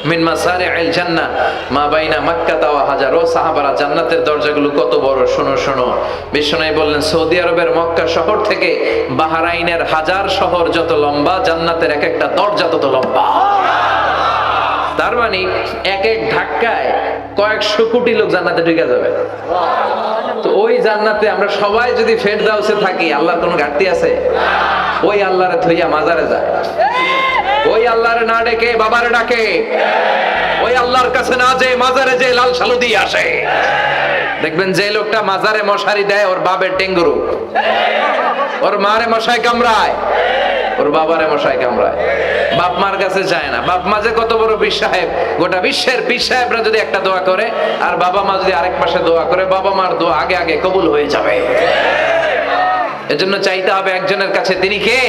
মিন মাসারি'আল জান্নাহ মা বাইনা মাক্কাহ ওয়া হাজার। ও সাহাবারা, জান্নাতের দরজাগুলো কত বড় শোনো শোনো। বিশ্বনবী বললেন সৌদি আরবের মক্কা শহর থেকে বাহরাইনের হাজার শহর যত লম্বা, জান্নাতের এক একটা দরজা তত লম্বা। তার মানে এক এক ধাক্কায় কয়েকশো কোটি লোক জান্নাতে ঢুকে যাবে। তো ওই জান্নাতে আমরা সবাই যদি ফেরদাউসে থাকি, আল্লাহর কোনো ঘাটতি আছে? ওই আল্লাহরে থইয়া মাজারে যায়, ওই আল্লাহরে না ডেকে বাবারে ডাকে, ওই আল্লাহর কাছে না যে মাজারে যে লাল সালু দিয়ে আসে। দেখবেন যে লোকটা মাজারে মশারি দেয়, ওর বাপের ডেঙ্গুরু, ওর মারে মশাই কামড়ায়, ওর বাবারে মশাই কামড়ায়। বাপ মার কাছে যায় না। বাপ মা যে কত বড় পীর সাহেব, গোটা বিশ্বের পীর সাহেবরা যদি একটা দোয়া করে আর বাবা মা যদি আরেক পাশে দোয়া করে, বাবা মার দোয়া আগে আগে কবুল হয়ে যাবে। এজন্য চাইতে হবে একজনের কাছে, তিনি কে?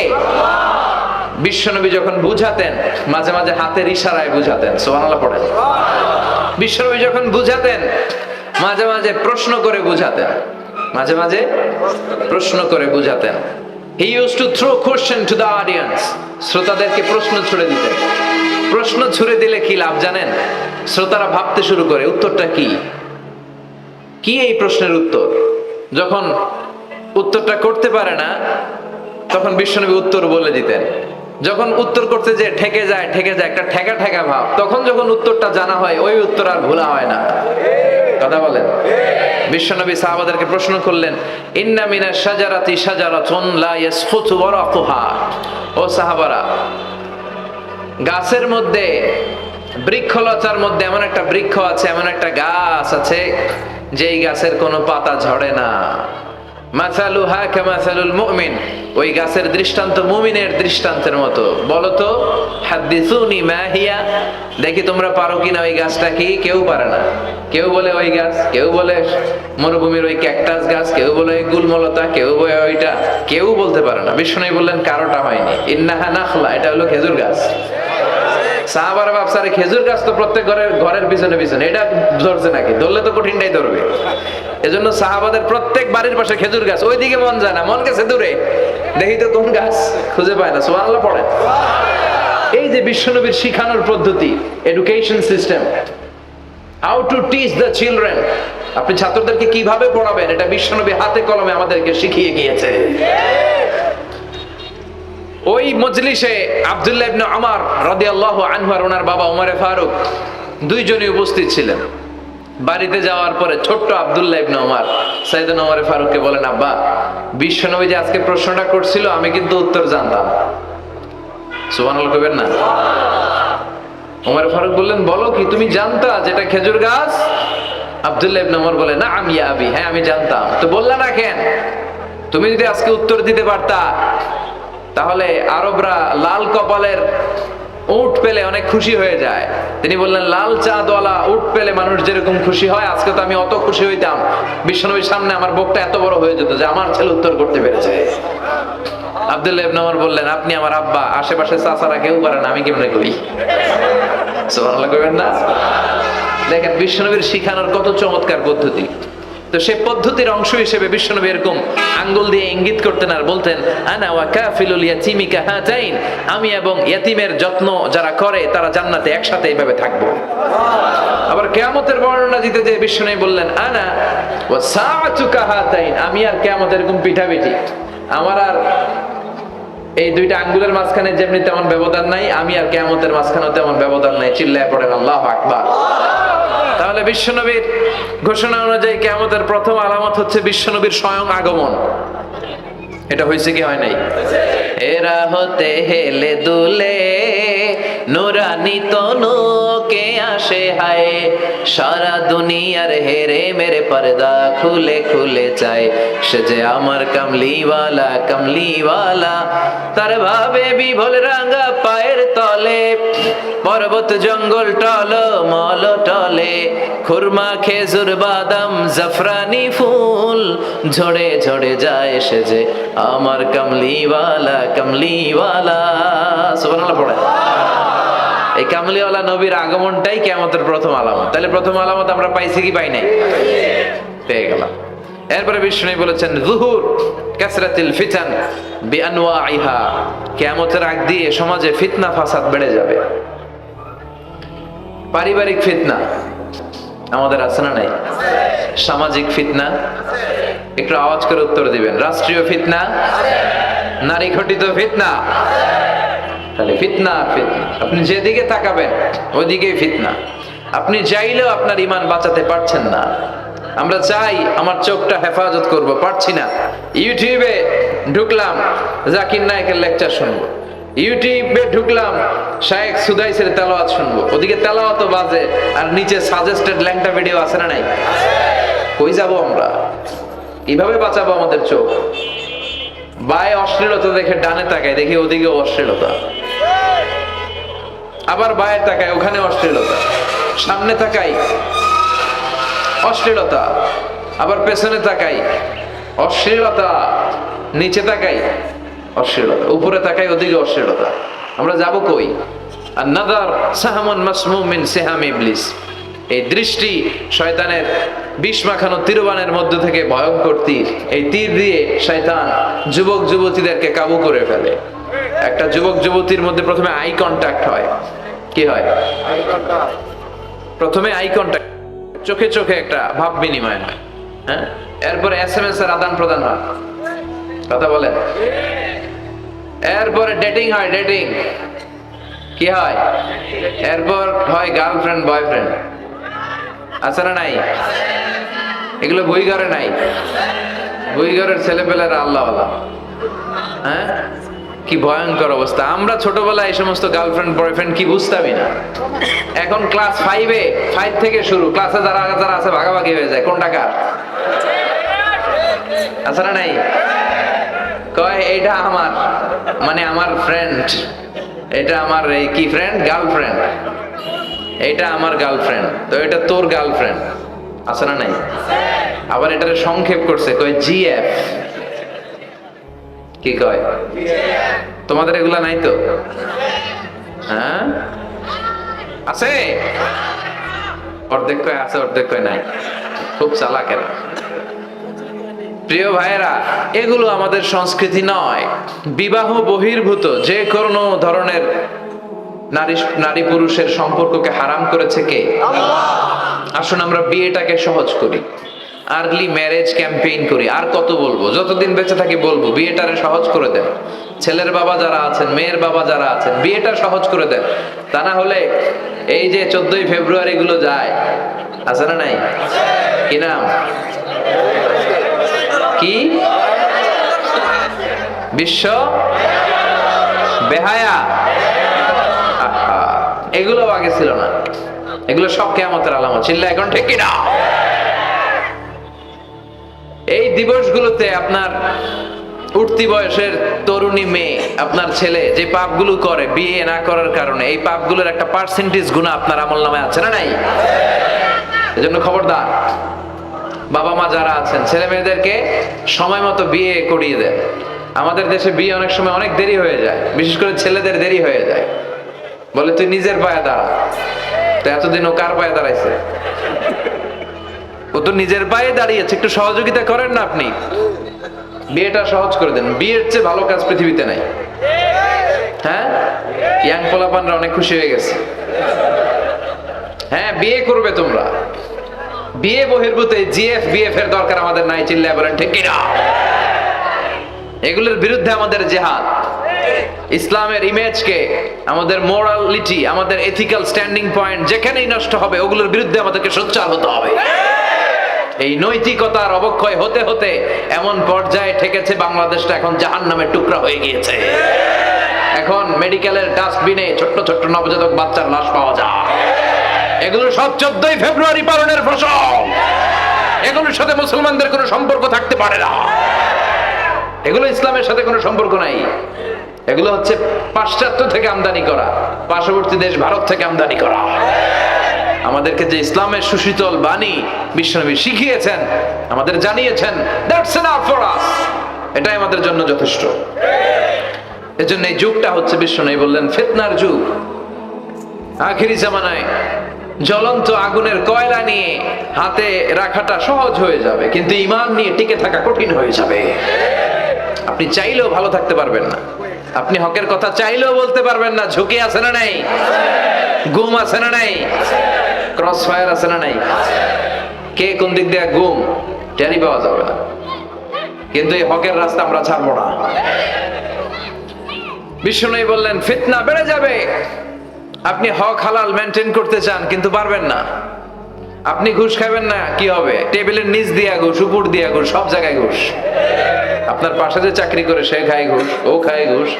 বিশ্বনবী যখন বুঝাতেন মাঝে মাঝে হাতের ইশারায় বুঝাতেন, সুবহানাল্লাহ পড়েন। বিশ্বনবী যখন বুঝাতেন মাঝে মাঝে প্রশ্ন করে বুঝাতেন, মাঝে মাঝে প্রশ্ন করে বুঝাতেন। He used to throw question to the audience. শ্রোতাদেরকে প্রশ্ন ছুড়ে দিতেন। প্রশ্ন ছুড়ে দিলে কি লাভ জানেন? শ্রোতারা ভাবতে শুরু করে উত্তরটা কি, কি এই প্রশ্নের উত্তর। যখন উত্তরটা করতে পারে না তখন বিশ্বনবী উত্তর বলে দিতেন। যখন উত্তর করতে যে ঠেকে যায় একটা ঠেকা ঠেকা ভাব, তখন যখন উত্তরটা জানা হয় ওই উত্তর আর ভোলা হয় না। কথা বলেন। বিশ্বনবী সাহাবাদেরকে প্রশ্ন করলেন, ইন্না মিনাশ শাজারাতি শাজারাতুন লা ইয়াসফুতু ওয়ারাকুহা। ও সাহাবারা, গাছের মধ্যে, বৃক্ষলতার মধ্যে এমন একটা বৃক্ষ আছে, এমন একটা গাছ আছে যেই গাছের কোনো পাতা ঝরে না। মাসালুহা কামাসালুল মুমিন, ওই গাছের দৃষ্টান্ত মুমিনের দৃষ্টান্তের মতো। বলো তো, হাদিসুনি মা হিয়া, দেখি তোমরা পারো কিনা ওই গাছটা কি। কেউ পারে না। কেউ বলে ওই গাছ, কেউ বলে মরুভূমির ওই ক্যাকটাস গাছ, কেউ বলে ওই গুলমলতা, কেউ বলে ওইটা, কেউ বলতে পারে না। বিষ্ণু বললেন কারোটা হয়নি। ইন্নাহা নাখলা, এটা হলো খেজুর গাছ। সাহাবারা ভাবছে খেজুর গাছ তো প্রত্যেক ঘরের পিছনে পিছনে, এটা ধরছে নাকি? ধরলে তো কঠিনটাই ধরবে। এজন্য সাহাবাদের প্রত্যেক বাড়ির পাশে খেজুর গাছ। ওইদিকে মন যায় না, মন গেছে দূরে, দেখি তো কোন গাছ, খুঁজে পায় না। সুবহানাল্লাহ পড়েন। এই যে বিশ্বনবীর শিখানোর পদ্ধতি, education system, how to teach the children, আপনি ছাত্রদেরকে কিভাবে পড়াবেন, এটা বিশ্বনবী হাতে কলমে আমাদেরকে শিখিয়ে গিয়েছে। ওই মজলিসে আব্দুল্লাহ ইবনে উমর রাদিয়াল্লাহু আনহু আর ওনার বাবা ওমরে ফারুক দুইজনই উপস্থিত ছিলেন। বাড়িতে যাওয়ার পরে ছোট্ট আব্দুল্লাহ ইবনে উমর সাইয়েদনা ওমরে ফারুককে বলেন, আব্বা, বিশ্বনবী যে আজকে প্রশ্নটা করছিল আমি কিন্তু উত্তর জানতাম। সুবহানাল্লাহ কইবেন না? ওমরে ফারুক বললেন, বলো কি, তুমি জানতা যেটা খেজুর গাছ? আব্দুল্লাহ ইবনে উমর বলে, না আমি আবি, হ্যাঁ আমি জানতাম। তো বললা না কেন? তুমি যদি আজকে উত্তর দিতে পারতা তাহলে আরবরা লাল কপালের উট পেলে অনেক খুশি হয়ে যায়। তিনি বললেন, লাল চাঁদওয়ালা উট পেলে মানুষ যেরকম খুশি হয়, আজকে তো আমি অত খুশি হইতাম, বিশ্বনবীর সামনে আমার বুকটা এত বড় হয়ে যেত যে আমার ছেলে উত্তর করতে পেরেছে। আব্দুল্লাহ ইবনে উমর বললেন, আপনি আমার আব্বা, আশেপাশে চাচারা কেউ পারে না, আমি কেমনে করি? সুবহানাল্লাহ কইবেন না? দেখেন বিশ্বনবীর শিখানোর কত চমৎকার পদ্ধতি। তো সেই পদ্ধতির অংশ হিসেবে বিশ্বনবী এরকম আঙ্গুল দিয়ে ইঙ্গিত করতেন আর বলতেন, আনা ওয়া কাফিলুল ইয়াতীমি কাহাতাইন, আমি এবং ইয়াতীমের যত্ন যারা করে তারা জান্নাতে একসাথে এইভাবে থাকবো। আবার কিয়ামতের বর্ণনা দিতে যে বিশ্বনবী বললেন, আনা ওয়া সাআতু কাহাতাইন, আমি আর কিয়ামত এরকম পিঠাপিঠি, আমার আর এই দুইটা আঙ্গুলের মাঝখানে যেমনি তেমন ব্যবধান নাই, আমি আর কিয়ামতের মাঝখানেও তেমন ব্যবধান নাই। চিল্লায় পড়েন আল্লাহু আকবার। তাহলে বিশ্বনবীর ঘোষণা অনুযায়ী কিয়ামতের প্রথম আলামত হচ্ছে বিশ্বনবীর স্বয়ং আগমন। এটা হয়েছে কি হয় নাই? এরা হতে হেলে দুলে নুরানি তনুকে আসে হায়, সারা দুনিয়ার হেরে মেরে পর্দা খুলে খুলে চায়, সে যে আমার কামলিওয়ালা কামলিওয়ালা, তার ভাবে বিভোল রাঙা পায়ের তলে, পর্বত জঙ্গল টল মল টলে, খুরমা খেজুর বাদাম জাফরানি ফুল ঝরে ঝরে যায়, সে যে আমার কামলিওয়ালা কামলিওয়ালা। সুবহানাল্লাহ পড়ে। এই কামলিওয়ালা নবীর আগমনটাই কিয়ামতের প্রথম আলামত। তাহলে প্রথম আলামত আমরা পাইছি কি পাই নাই? পেয়ে গেলাম। এরপরে বিষ্ণু বলেছেন, যুহুর কাসরাতিল ফিতান বিআনওয়াইহা, কিয়ামতের আগ দিয়ে সমাজে ফিতনা ফাসাদ বেড়ে যাবে। পারিবারিক ফিতনা আমাদের আছে না নাই? সামাজিক ফিতনা, একটু আওয়াজ করে উত্তর দিবেন। রাষ্ট্রীয় ফিতনা, নারী ঘটিত ফিতনা, তাহলে ফিতনা ফিতনা, আপনি যেদিকে তাকাবেন ওইদিকেই ফিতনা। আপনি চাইলেও আপনার ঈমান বাঁচাতে পারছেন না। আমরা চাই আমার চোখটা হেফাজত করব, পারছি না। ইউটিউবে ঢুকলাম, জাকির নায়েকের লেকচার শুনবো, ইউটিউবে ঢুকলাম, শায়েখ সুদাইসের তেলাওয়াত শুনবো, ওদিকে তেলাওয়াতও বাজে আর নিচে সাজেস্টেড ল্যাংটা ভিডিও আছে না নাই? কই যাব আমরা? কিভাবে বাঁচাবো আমাদের চোখ? বায়ে অশ্লীলতা দেখে ডানে তাকায়, দেখি ওদিকে অশ্লীলতা, আবার বায়ে তাকায়, ওখানে অশ্লীলতা, সামনে তাকাই অশ্লীলতা, আবার পেছনে তাকাই অশ্লীলতা, নিচে তাকাই অশ্লীলতা, উপরে তাকাই ওদিকে অশ্লীলতা, আমরা যাব কই? আর নাদার সাহামুন মাসমুম মিন সিহাম ইবলিস, এই দৃষ্টি শয়তানের বিষ মাখানো তীরবানের মধ্য থেকে ভয়ঙ্কর তীর। এই তীর দিয়ে শয়তান যুবক যুবতীদেরকে কাবু করে ফেলে। একটা যুবক যুবতীর মধ্যে প্রথমে আই কন্ট্যাক্ট হয়। কি হয়? প্রথমে আই কন্ট্যাক্ট, চোখে চোখে একটা ভাব বিনিময় হয়, হ্যাঁ, এরপরে SMS এর আদান প্রদান হয়, কথা বলেন, এরপরে ডেটিং হয়, ডেটিং কি হয়, এরপর হয় গার্লফ্রেন্ড বয়ফ্রেন্ড, আছে না নাই? এগুলো বই ঘরে নাই, বই ঘরের ছেলেপেলেরা আল্লাহ আল্লাহ, হ্যাঁ, কি ভয়ঙ্কর অবস্থা। আমরা ছোটবেলায় এই সমস্ত গার্লফ্রেন্ড বয়ফ্রেন্ড কি বুঝতামই না। এখন ক্লাস 5 থেকে শুরু, ক্লাসে যারা যারা আছে ভাগাভাগি হয়ে যায়, কোনটা কার, আছে না নাই? কয় এইটা আমার, মানে আমার ফ্রেন্ড, এটা আমার এই কি ফ্রেন্ড, গার্লফ্রেন্ড, এটা আমার গার্লফ্রেন্ড, তো এটা তোর গার্লফ্রেন্ড, আছে না নাই? আবার এটার সংক্ষেপ করছে, কয় GF। কি কয়? তোমাদের এগুলা নাই তো? হ্যাঁ আছে, অর্ধেক কয় আছে, অর্ধেক কয় নাই, খুব চালাকেরা। প্রিয় ভাইয়েরা, এগুলো আমাদের সংস্কৃতি নয়। বিবাহ বহির্ভূত যে কোনো ধরনের নারী পুরুষের সম্পর্ককে হারাম করেছে কে? আসুন আমরা বিয়েটাকে সহজ করি, আর্লি ম্যারেজ ক্যাম্পেইন করি। আর কত বলবো, যতদিন বেঁচে থাকি বলবো, বিয়েটারে সহজ করে দেন। ছেলের বাবা যারা আছেন, মেয়ের বাবা যারা আছেন, বিয়েটা সহজ করে দেন। তা না হলে এই যে 14ই ফেব্রুয়ারি গুলো যায়, আছে না নাই? কি নাম, কি বিশ্ব বেহায়া, এগুলো আগে ছিল না, এগুলো সব কিয়ামতের আলামত। চিল্লা এখন ঠিক কিনা? এই দিবসগুলোতে আপনার উঠতি বয়সের তরুণী মেয়ে, আপনার ছেলে যে পাপগুলো করে বিয়ে না করার কারণে, এই পাপগুলোর একটা পার্সেন্টেজ গুনাহ আপনার আমলনামায় আছে না নাই? এজন্য খবরদার, বাবা মা যারা আছেন, ছেলে মেয়েদেরকে সময় মতো বিয়ে করিয়ে দেন। আমাদের দেশে বিয়ে অনেক সময় অনেক দেরি হয়ে যায়, বিশেষ করে ছেলেদের দেরি হয়ে যায়। বলে তুই নিজের পায়ে দাঁড়া, তো এতদিন ও কার পায়ে দাঁড়াইছে? ও তো নিজের পায়ে দাঁড়িয়েছে, একটু সহযোগিতা করেন না আপনি, বিয়েটা সহজ করে দেন। বিয়ের চেয়ে ভালো কাজ পৃথিবীতে নাই। হ্যাঁ, ইয়াং পোলাপানরা অনেক খুশি হয়ে গেছে। হ্যাঁ, বিয়ে করবে তোমরা, বিয়ে বহির্ভূত GF BF এর দরকার আমাদের নাই। চিল্লায় বলেন ঠিক কিনা? এগুলোর বিরুদ্ধে আমাদের জিহাদ। ইসলামের ইমেজকে, আমাদের মোরালিটি, আমাদের এথিক্যাল স্ট্যান্ডিং পয়েন্ট যেখানেই নষ্ট হবে, ওগুলোর বিরুদ্ধে আমাদেরকে সোচ্চার হতে হবে। এই নৈতিকতার অবক্ষয় হতে হতে এমন পর্যায়ে ঠেকেছে বাংলাদেশটা এখন জাহান্নামের টুকরা হয়ে গিয়েছে। এখন মেডিকেলের ডাস্টবিনে ছোট্ট ছোট্ট নবজাতক বাচ্চার লাশ পাওয়া যায়। এগুলো সব 14ই ফেব্রুয়ারি পালনের ফসল। এগুলোর সাথে মুসলমানদের কোনো সম্পর্ক থাকতে পারে না। এগুলো ইসলামের সাথে কোনো সম্পর্ক নাই। এগুলো হচ্ছে পাশ্চাত্য থেকে আমদানি করা, পার্শ্ববর্তী দেশ ভারত থেকে আমদানি করা। আমাদেরকে যে ইসলামের সুশীতল বাণী বিশ্বনবী শিখিয়েছেন, আমাদের জানিয়েছেন, দ্যাটস এনাফ ফর আস, এটাই আমাদের জন্য যথেষ্ট। এজন্য এই যুগটা হচ্ছে, বিশ্বনবী বললেন, ফিতনার যুগ। আখিরি জামানায় জ্বলন্ত আগুনের কয়লা নিয়ে হাতে রাখাটা সহজ হয়ে যাবে, কিন্তু ঈমান নিয়ে টিকে থাকা কঠিন হয়ে যাবে। আপনি চাইলেও ভালো থাকতে পারবেন না, আপনি হকের কথা চাইলেও বলতে পারবেন না। ঝুঁকি আছে না নাই? গুম আছে না নাই? ক্রস ফায়ার আছে না নাই? কে কোন দিক দিয়ে গুম টেরি পাওয়া যাবে না। কিন্তু এই হকের রাস্তা আমরা ছাড়বো না। বিশ্বনবী বললেন, ফিতনা বেড়ে যাবে। আপনি হক হালাল মেনটেন করতে চান, কিন্তু পারবেন না। আপনি ঘুষ খাবেন না, কি হবে? টেবিলের নিচ দিয়া ঘুষ, উপর দিয়া ঘুষ, সব জায়গায় ঘুষ। আপনার পাশে যে চাকরি করে সে খায় ঘুষ, ও খায় ঘুষ,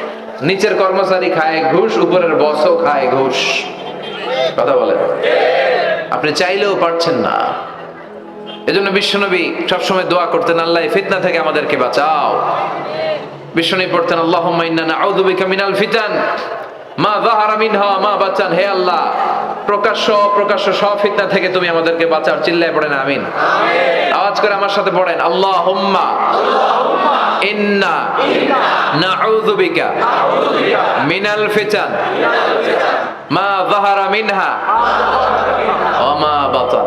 নিচের কর্মচারী খায় ঘুষ, উপরের বসও খায় ঘুষ। কথা বলেন, আপনি চাইলেও পারছেন না। এজন্য বিশ্বনবী সবসময় দোয়া করতেন, আল্লাহ ফিতনা থেকে আমাদেরকে বাঁচাও। বিশ্বনবী পড়তেন, আল্লাহুম্মা ইন্না নাউযু বিকা মিনাল ফিতান মা যাহারা মিনহা মা বাতান। হে আল্লাহ, প্রকাশ্য অপ্রকাশ্য সব ফিতনা থেকে তুমি আমাদেরকে বাঁচাও। চিল্লায় পড়েন আমিন। আওয়াজ করে আমার সাথে পড়েন, আল্লাহুম্মা ইন্না নাউযু বিকা মিনাল ফিতান মা যাহারা মিনহা ওয়া মা বাতান।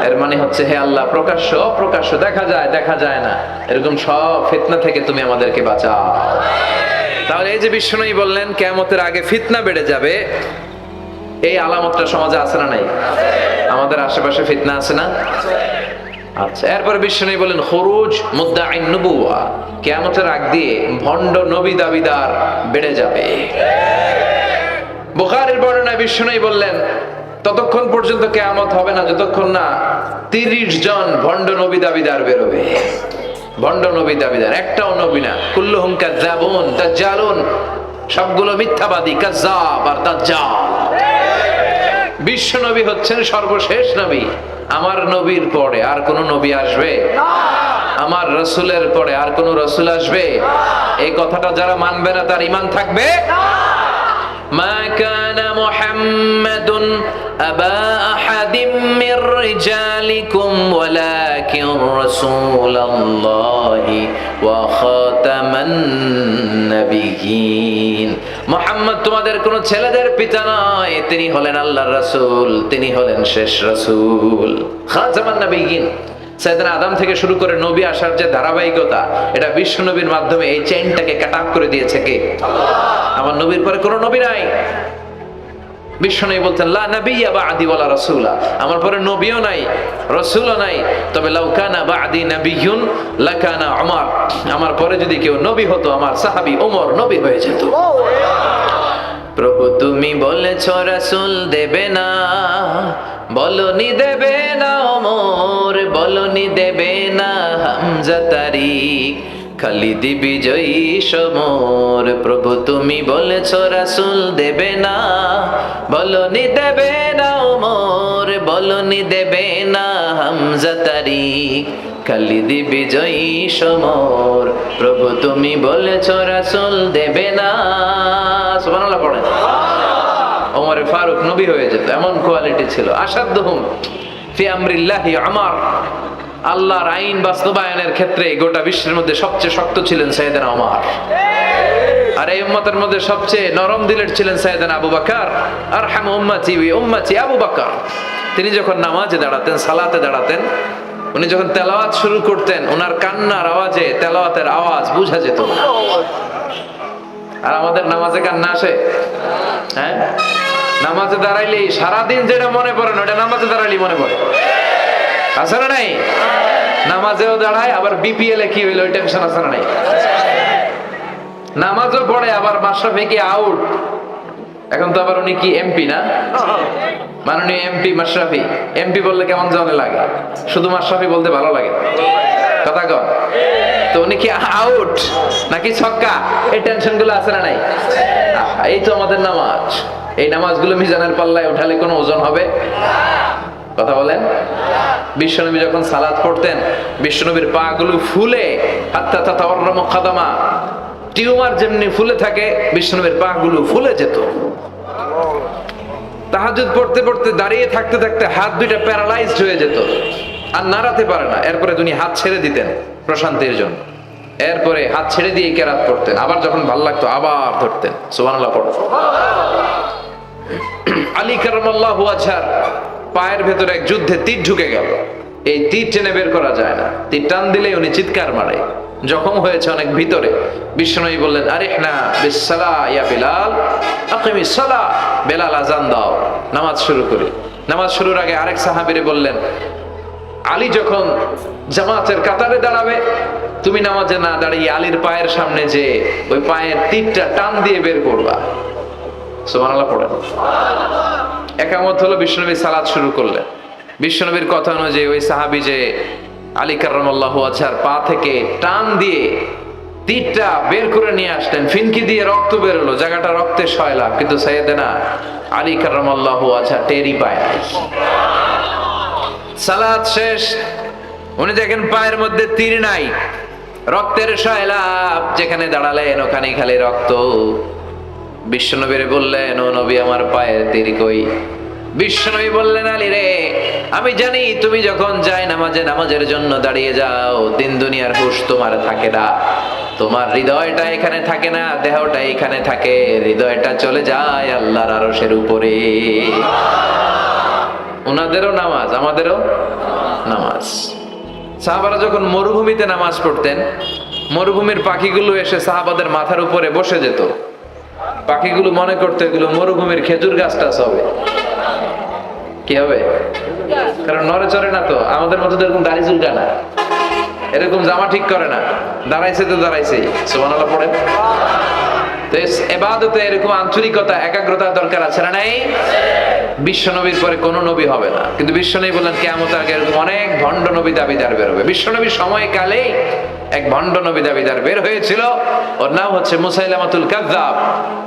এর মানে হচ্ছে, হে আল্লাহ, প্রকাশ্য অপ্রকাশ্য, দেখা যায় না, এরকম সব ফিতনা থেকে তুমি আমাদেরকে বাঁচাও। তাহলে এই যে বিষ্ণুই বললেন কিয়ামতের আগে ফিতনা বেড়ে যাবে, এই আলামতটা সমাজে আছে না নাই? আমাদের আশেপাশে ফিতনা আছে না? আচ্ছা, এরপর বিষ্ণুই বলেন খুরুজ মুদ্দাঈন নবুওয়া, কিয়ামতের আগ দিয়ে ভণ্ড নবী দাবিদার বেড়ে যাবে। বুখারীর বর্ণনায় বিষ্ণুই বললেন ততক্ষণ পর্যন্ত কিয়ামত হবে না যতক্ষণ না 30 জন ভণ্ড নবী দাবিদার বেরোবে। ভণ্ড নবী দাবিদার, একটাও নবী না। কুল্লুহুম কাযযাবুন দাজ্জালুন, সবগুলো মিথ্যাবাদী, কাযযাব আর দাজ্জাল। বিশ্ব নবী হচ্ছেন সর্বশেষ নবী। আমার নবীর পরে আর কোন নবী আসবে? আমার রাসূলের পরে আর কোন রাসূল আসবে? এই কথাটা যারা মানবে না তার ঈমান থাকবে? মা কানা মুহাম্মাদুন আবা আহাদিম মির রিজালিকুম ওয়ালাকিন রাসূলুল্লাহি ওয়া খাতামান নাবিয়্যিন। মুহাম্মদ তোমাদের কোন ছেলেদের পিতা নয়, তিনি হলেন আল্লাহর রাসূল, তিনি হলেন শেষ রাসূল। খাতামান নাবিয়্যিন, সাইয়েদনা আদম থেকে শুরু করে নবী আসার যে ধারাবাহিকতা, এটা বিশ্ব নবীর মাধ্যমে এই চেইনটাকে কাট আপ করে দিয়েছে কে? আমার নবীর পরে কোনো নবী নাই। বিশ্ব নবী বলতেন লা নাবিয়্যা বা'দি ওয়ালা রাসূলা, আমার পরে নবীও নাই, রাসূলও নাই, তবে লাউ কানা বা'দি নাবিয়্যুন লাকানা উমর, আমার পরে যদি কেউ নবী হতো আমার সাহাবী ওমর নবী হয়ে যেত। প্রভু তুমি বলেছ রাসূল দেবে না, বলনি দেবে না ওমর, বলনি দেবে না হামজা তারিক, খালিদ বিজয়ী সমর। প্রভু তুমি বলেছ রাসূল দেবে না, বলনি দেবে না ওমর, বলনি দেবে না হামজা তারিক, খালিদ বিজয়ী সমর। প্রভু তুমি বলেছ রাসূল দেবে না। সুবহানাল্লাহ পড়েন। ওমর ফারুক নবী হয়ে যেত, এমন কোয়ালিটি ছিল। আসাদুহুম ফি আমরিল্লাহি উমর, আল্লাহর আইন বাস্তবায়নের ক্ষেত্রে গোটা বিশ্বের মধ্যে সবচেয়ে শক্ত ছিলেন সাইয়েদনা ওমর। আর এই উম্মতের মধ্যে সবচেয়ে নরম দিলের ছিলেন সাইয়েদনা আবু বকর। আরহামু উম্মতি বি উম্মতি আবু বকর। তিনি যখন নামাজে দাঁড়াতেন, সালাতে দাঁড়াতেন, উনি যখন তেলাওয়াত শুরু করতেন, ওনার কান্নার আওয়াজে তেলাওয়াতের আওয়াজ বোঝা যেত। আর আমাদের নামাজে কান্না আসে? হ্যাঁ, নামাজে দাঁড়াইলেই সারাদিন যেটা মনে পড়ে না ওটা নামাজে দাঁড়াইলেই মনে পড়ে। আছে না নাই? নামাজেও দাঁড়ায়, আবার বিপিএল এ কি হইলো ওই টেনশন আছে না নাই? নামাজও পড়ে, আবার মাশরাফি কি আউট, এখন তো আবার উনি কি এমপি না, মাননীয় এমপি মাশরাফি। এমপি বললে কেমন জানে লাগে, শুধু মাশরাফি বলতে ভালো লাগে, কথা কন। তো উনি কি আউট নাকি ছক্কা, এই টেনশন গুলো আছে না নাই? এই তো আমাদের নামাজ। এই নামাজগুলো মিজানের পাল্লায় উঠালে কোনো ওজন হবে? কথা বলেন। বিশ্বনবী যখন সালাত পড়তেন, বিশ্বনবীর পা গুলো ফুলে, হাত্তা তাতাওয়াররামু কাদামা, টিউমার যেমনি ফুলে থাকে, বিশ্বনবীর পা গুলো ফুলে যেত। তাহাজ্জুদ পড়তে পড়তে দাঁড়িয়ে থাকতে থাকতে হাত দুইটা প্যারালাইজড হয়ে যেত, আর নাড়াতে পারে না। এরপরে তিনি হাত ছেড়ে দিতেন প্রশান্তির জন্য, এরপরে হাত ছেড়ে দিয়ে কেরাত পড়তেন, আবার যখন ভাল লাগতো আবার ধরতেন। সুবহানাল্লাহ পড়তেন। আলী কারামাল্লাহু ওয়াজহার পায়ের ভেতরে এক যুদ্ধে তীর ঢুকে গেল। এই তীর টেনে বের করা যায় না, তীর টান দিলে উনি চিৎকার মারে, জখম হয়েছে অনেক ভিতরে। বিশ্বনবী বললেন আরিহনা বিসসালাহ ইয়া বিলাল, আকিমিস সালাহ, বেলাল আযান দাও, নামাজ শুরু করি। নামাজ শুরুর আগে আরেক সাহাবীরে বললেন, আলী যখন জামাতের কাতারে দাঁড়াবে, তুমি নামাজে না দাঁড়িয়ে আলীর পায়ের সামনে যে ওই পায়ের তীরটা টান দিয়ে বের করবা। সুবহানাল্লাহ পড়েন। একামত হলো, বিশ্বনবী সালাত শুরু করলেন। বিশ্বনবীর কথা অনুযায়ী ওই সাহাবী যে আলী কাররামাল্লাহু ওয়াজহার পা থেকে টান দিয়ে তীরটা বের করে নিয়ে আসলেন, ফিনকি দিয়ে রক্ত বের হলো, জায়গাটা রক্তে সয়লাভ, কিন্তু সাইয়েদনা আলী কাররামাল্লাহু ওয়াজহা টেরই পায় নাই। সালাত শেষ, উনি দেখেন পায়ের মধ্যে তীর নাই, রক্তের সয়লাভ, যেখানে দাঁড়ালেন ওখানে খালি রক্ত। বিশ্বনবীরে বললেন, ও নবী আমার পায়ের তীর কই? বিশ্বনবী বললেন, আলী রে, আমি জানি তুমি যখন যায় নামাজের জন্য দাঁড়িয়ে যাও, দিন দুনিয়ার হুঁশ তোমার থাকে না, তোমার হৃদয়টা এখানে থাকে না, দেহটা এখানে থাকে, হৃদয়টা চলে যায় আল্লাহর আরশের উপরে। ওনাদেরও নামাজ, আমাদেরও নামাজ। সাহাবারা যখন মরুভূমিতে নামাজ পড়তেন, মরুভূমির পাখিগুলো এসে সাহাবাদের মাথার উপরে বসে যেত। পাখিগুলো মনে করতো এগুলো মরুভূমির খেজুর গাছটা হবে। কি হবে? কারণ নড়ে চড়ে না তো, আমাদের মতো এরকম দাড়ি চুলকা না, এরকম জামা ঠিক করে না, দাঁড়াইছে তো দাঁড়াইছে। সুবহানাল্লাহ পড়েন। তো ইবাদতে এরকম আন্তরিকতা, একাগ্রতার দরকার আছে না নাই? বিশ্বনবীর পরে কোন নবী হবে না, কিন্তু বিশ্বনবী বললেন কিয়ামতের আগে এরকম অনেক ভণ্ড নবী দাবিদার বের হবে। বিশ্বনবীর সময়কালে এক ভণ্ড নবী দাবিদার বের হয়েছিল, ওর নাম হচ্ছে মুসাইলামাতুল কাযযাব।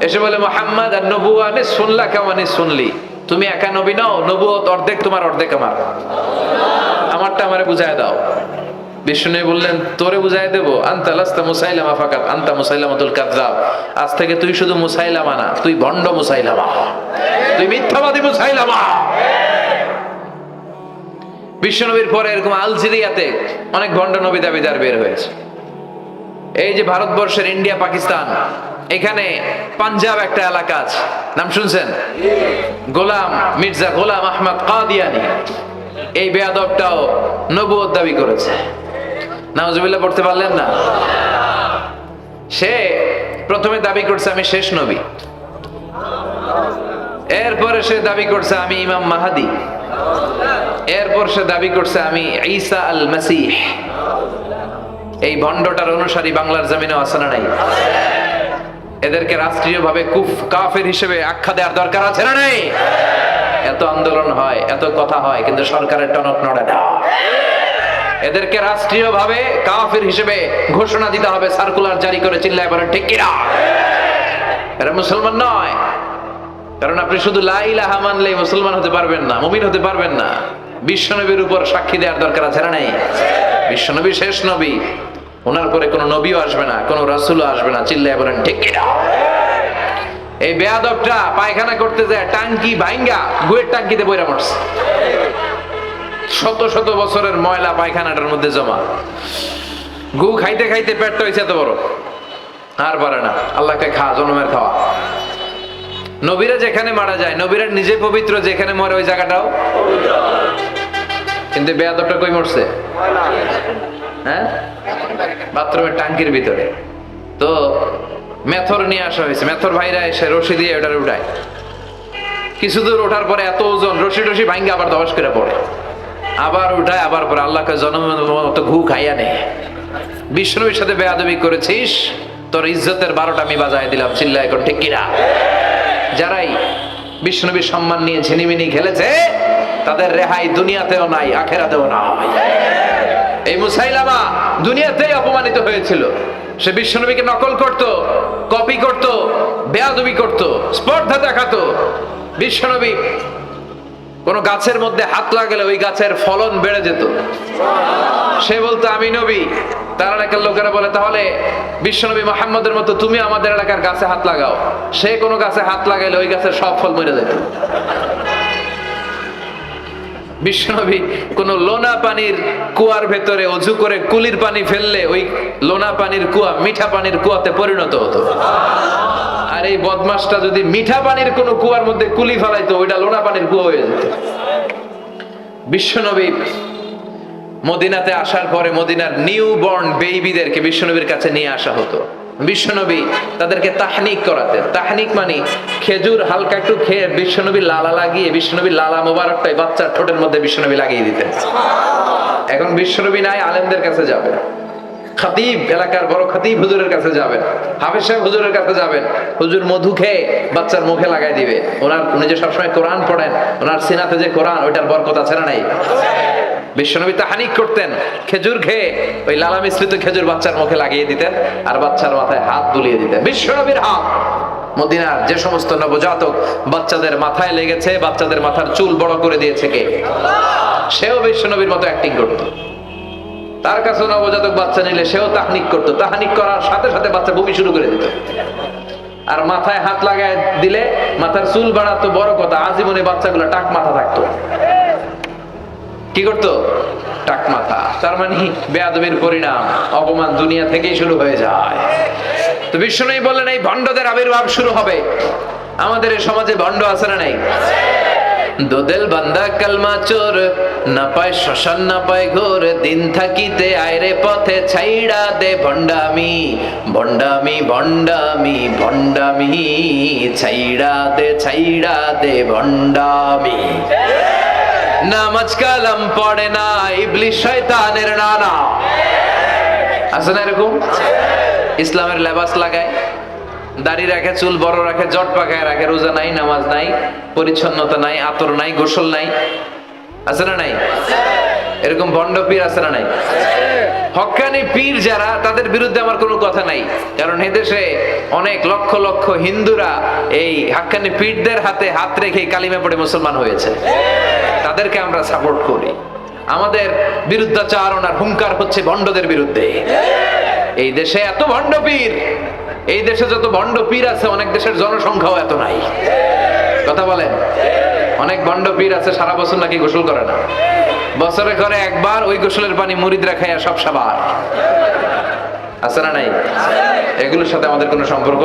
এসে বলে, মুহাম্মদ আর নবুওয়া নিসফুন লাকা ওয়া নিসফুন লি, তুমি একা নবী নও, নবুয়ত অর্ধেক তোমার অর্ধেক আমার, আমারটা আমারে বুঝায় দাও। বিষ্ণু বললেন, তোরে বুঝাই দেবো, আনতা লাস্তা মুসাইলামা ফাকাত আনতা মুসাইলামাতুল কাযযাব, আজ থেকে তুই শুধু মুসাইলামা না, তুই ভণ্ড মুসাইলামা, তুই মিথ্যাবাদী মুসাইলামা। বিশ্বনবীর পরে এরকম আলজেরিয়াতে অনেক ভণ্ড নবী দাবিদার বের হয়েছে। এই যে ভারতবর্ষের ইন্ডিয়া পাকিস্তান, এখানে পাঞ্জাব একটা এলাকা আছে, নাম শুনছেন? মির্জা গোলাম আহমদ কাদিয়ানি। এই বেয়াদবটাও নবুয়ত দাবি করেছে। নাউজুবিল্লাহ পড়তে পারলেন না? সে প্রথমে দাবি করছে আমি শেষ নবী, এরপরে সে দাবি করছে আমি ইমাম মাহাদি, এরপর সে দাবি করছে আমি ঈসা আল মাসিহ। এই ভণ্ডটার অনুসারী বাংলার জমিনে আছে না নাই? এদেরকে রাষ্ট্রীয়ভাবে কাফের হিসেবে আখ্যা দেওয়ার দরকার আছে না নাই? এত আন্দোলন হয়, এত কথা হয়, কিন্তু সরকারের টনক নড়ে না। এদেরকে রাষ্ট্রীয়ভাবে কাফের হিসেবে ঘোষণা দিতে হবে, সার্কুলার জারি করে চিল্লায় বলেন ঠিক কিনা? এরা মুসলমান নয়। কারণ আপনি শুধু লা ইলাহা মানলেই মুসলমান হতে পারবেন না, মুমিন হতে পারবেন না। বিশ্বনবীর উপর সাক্ষী দেওয়ার দরকার আছে না নাই? বিশ্বনবী শেষ নবী, ওনার পরে কোনো নবীও আসবে না, কোনো রাসূলও আসবে না, চিল্লায় বলেন ঠিক কিনা? এই বেয়াদবটা পায়খানা করতে যায় টাঙ্কি ভাঙ্গা গুয়ের টাঙ্কিতে বইরা মরছে। শত শত বছরের ময়লা পায়খানাটার মধ্যে জমা, গু খাইতে খাইতে পেটটা হয়েছে এত বড়, আর পারে না। আল্লাহকে খা, জনমের খাওয়া। নবীরা যেখানে মারা যায়, নবীরা নিজে পবিত্র, যেখানে মরে ওই জায়গাটাও, কিন্তু বেয়াদবটা কই মরছে? হ্যাঁ, বাথরুমের টাঙ্কির ভিতরে। তো মেথর নিয়ে আসা হয়েছে, মেথর ভাইরা এসে রশি দিয়ে ওটার উঠায়। কিছু দূর ওঠার পরে এত ওজন, রশি ভাঙ্গে আবার দবাস করে পড়ে, আবার উঠায়, আবার পরে আল্লাহকে জনমের মতো ঘু খাইয়া নেয়। বিষ্ণুর সাথে বেয়াদবি করেছিস, তোর ইজ্জতের 12টা আমি বাজায় দিলাম, চিল্লা এখন ঠিক কিনা? যারাই বিষ্ণুবীর সম্মান নিয়ে ঝিনিমিনি খেলেছে, তাদের রেহাই দুনিয়াতেও নাই, আখেরাতেও নাই। এই মুসাইলামা দুনিয়াতেই অপমানিত হয়েছিল। সে বিশ্বনবীকে নকল করত, কপি করত, বেয়াদবি করত, স্পর্ধা দেখাতো। বিশ্বনবী কোন গাছের মধ্যে হাত লাগালে ওই গাছের ফলন বেড়ে যেত। সে বলতো আমি নবী। তার এলাকার লোকেরা বলে, তাহলে বিশ্বনবী মুহাম্মদের মতো তুমি আমাদের এলাকার গাছে হাত লাগাও। সে কোনো গাছে হাত লাগাইলে ওই গাছের সব ফল মরে যেত। বিশ্বনবী কোন লোনা পানির কুয়ার ভেতরে অজু করে কুলির পানি ফেললে ওই লোনা পানির কুয়া মিঠা পানির কুয়াতে পরিণত হতো। আর এই বদমাসটা যদি মিঠা পানির কোন কুয়ার মধ্যে কুলি ফেলাইতো, ওইটা লোনা পানির কুয়া হয়ে যেত। বিশ্বনবী মদিনাতে আসার পরে মদিনার নিউ বর্ন বেবিদেরকে বিশ্বনবীর কাছে নিয়ে আসা হতো। বিশ্বনবী তাদেরকে তাহনিক করাতেন। তাহনিক মানে খেজুর হালকা একটু খেয়ে বিশ্বনবী লালা লাগিয়ে, বিশ্বনবী লালা মোবারকটাই বাচ্চার ঠোঁটের মধ্যে বিশ্বনবী লাগিয়ে দিতেন। এখন বিশ্বনবী নাই, আলেমদের কাছে যাবেন, খতিব এলাকার বড় খতিব হুজুরের কাছে যাবেন, হাফেজ সাহেব হুজুরের কাছে যাবেন। হুজুর মধু খেয়ে বাচ্চার মুখে লাগাই দিবে। উনি যে সবসময় কোরআন পড়েন, ওনার সিনাতে যে কোরআন, ওইটার বরকত আছে না নাই? বিশ্বনবী তাহনিক করতেন, খেজুর খেয়ে ওই লালা মিশ্রিত খেজুর বাচ্চার মুখে লাগিয়ে দিতেন, আর বাচ্চার মাথায় হাত বুলিয়ে দিতেন। বিশ্বনবীর হাত মদিনার যে সমস্ত নবজাতক বাচ্চাদের মাথায় লেগেছে, বাচ্চাদের মাথার চুল বড় করে দিয়েছে কে? সেও বিশ্বনবীর মতো অ্যাক্টিং করতো। তার কাছে নবজাতক বাচ্চা নিলে সেও তাহনিক করতো। তাহনিক করার সাথে সাথে বাচ্চা বমি শুরু করে দিত। আর মাথায় হাত লাগায় দিলে মাথার চুল বাড়াতো, বড় কথা, আজীবনে বাচ্চাগুলো টাক মাথা থাকতো। কি করতো? টাক মাথা। তার মানে বেয়াদবির পরিণাম, অপমান দুনিয়া থেকেই শুরু হয়ে যায়। তো বিশ্বনবী বললেন এই ভণ্ডদের আবির্ভাব শুরু হবে। আমাদের এই সমাজে ভণ্ড আছে না নাই? দোদেল বান্দা কালমা চোর, না পায় শ্মশান না পায় ঘোর, দিন থাকিতে আয়রে পথে ছাইড়া দে ভণ্ডামি, ভণ্ডামি ভণ্ডামি ভণ্ডামি, ছাইড়া দে ভণ্ডামি। নামাজ কালাম পড়ে না, ইবলিশ শয়তানের নানা। আছে না এরকম? ইসলামের লেবাস লাগায়, দাড়ি রাখে, চুল বড় রাখে, জট পাকায় রাখে, রোজা নাই, নামাজ নাই, পরিচ্ছন্নতা নাই, আতর নাই, গোসল নাই। আছে না নাই? এরকম ভণ্ড পীর আছে না নাই? হক্কানি পীর যারা, তাদের বিরুদ্ধে আমার কোনো কথা নাই, কারণ এদেশে অনেক লক্ষ লক্ষ হিন্দুরা এই হক্কানি পীরদের হাতে হাত রেখে কালিমা পড়ে মুসলমান হয়েছে। তাদেরকে আমরা সাপোর্ট করি। আমাদের বিরুদ্ধাচারণ আর হুঙ্কার হচ্ছে ভণ্ডদের বিরুদ্ধে। এই দেশে এত ভণ্ড পীর, এই দেশে যত ভণ্ড পীর আছে অনেক দেশের জনসংখ্যাও এত নাই। কথা বলেন? অনেক ভণ্ড পীর আছে সারা বছর নাকি গোসল করে না, বছরে করে একবার, ওই গোসলের পানি মুরিদরা খাইয়া সব সাবার। আছে না নাই? এগুলোর সাথে আমাদের কোনো সম্পর্ক।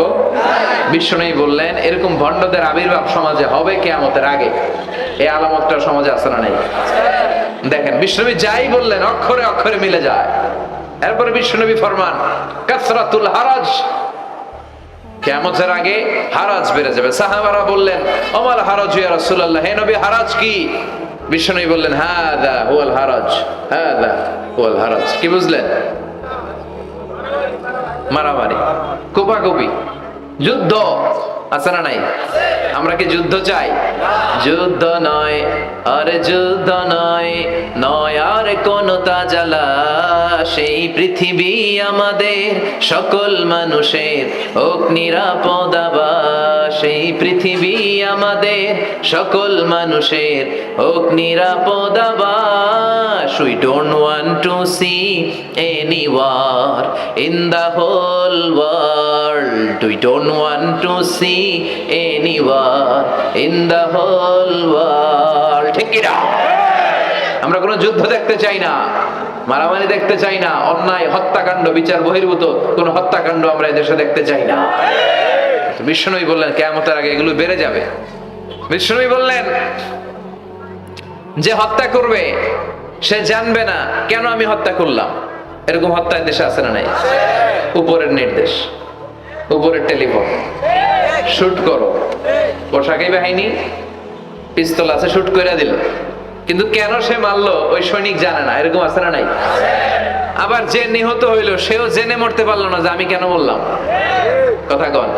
বিশ্বনবী বললেন এরকম ভণ্ডদের আবির্ভাব সমাজে হবে কিয়ামতের আগে। এই আলামতটা সমাজে আছে না নাই? দেখেন বিশ্বনবী যাই বললেন অক্ষরে অক্ষরে মিলে যায়। এরপরে বিশ্বনবী ফরমান কাসরাতুল হারাজ, কিয়ামতের আগে হারাজ বেড়ে যাবে। সাহাবারা বললেন ওমাল হারাজ ইয়া রাসূলুল্লাহ, হে নবী হারাজ কি? বিশ্বনবী বললেন হাদা হুয়াল হারাজ, হাদা হুয়াল হারাজ। কি বুঝলেন? মারামারি, কোপাকুপি, যুদ্ধ। আছে না নাই? আমরা কি যুদ্ধ চাই? যুদ্ধ নয় আরে যুদ্ধ নয়, নয় আর কোন তাজালা, সেই পৃথিবী আমাদের সকল মানুষের হোক নিরাপদ আবাস, সেই পৃথিবী আমাদের সকল মানুষের হোক নিরাপদ আবাস। We don't want to see any war in the whole world. We don't want to see any war in the whole world. ঠিক কি না? আমরা কোনো যুদ্ধ দেখতে চাই না, মারামারি দেখতে চাই না, অন্যায় হত্যাকাণ্ড বিচার বহির্ভূত কোন হত্যাকাণ্ড আমরা এই দেশে দেখতে চাই না। বিশ্বনবী বললেন কিয়ামতের আগে এগুলো বেড়ে যাবে। বিশ্বনবী বললেন যে হত্যা করবে সে জানবে না কেন আমি হত্যা করলাম। এরকম হত্যা দেশে আছে না নাই? উপরের নির্দেশ, উপরের টেলিফোন, শুট করো, পোশাকি বাহিনী পিস্তল আছে, শুট করে দিল, কিন্তু কেন সে মারলো ওই সৈনিক জানে না। এরকম আছে না নাই? আবার যে নিহত হইলো সেও জেনে মরতে পারলো না যে আমি কেন বললাম। কথা কন।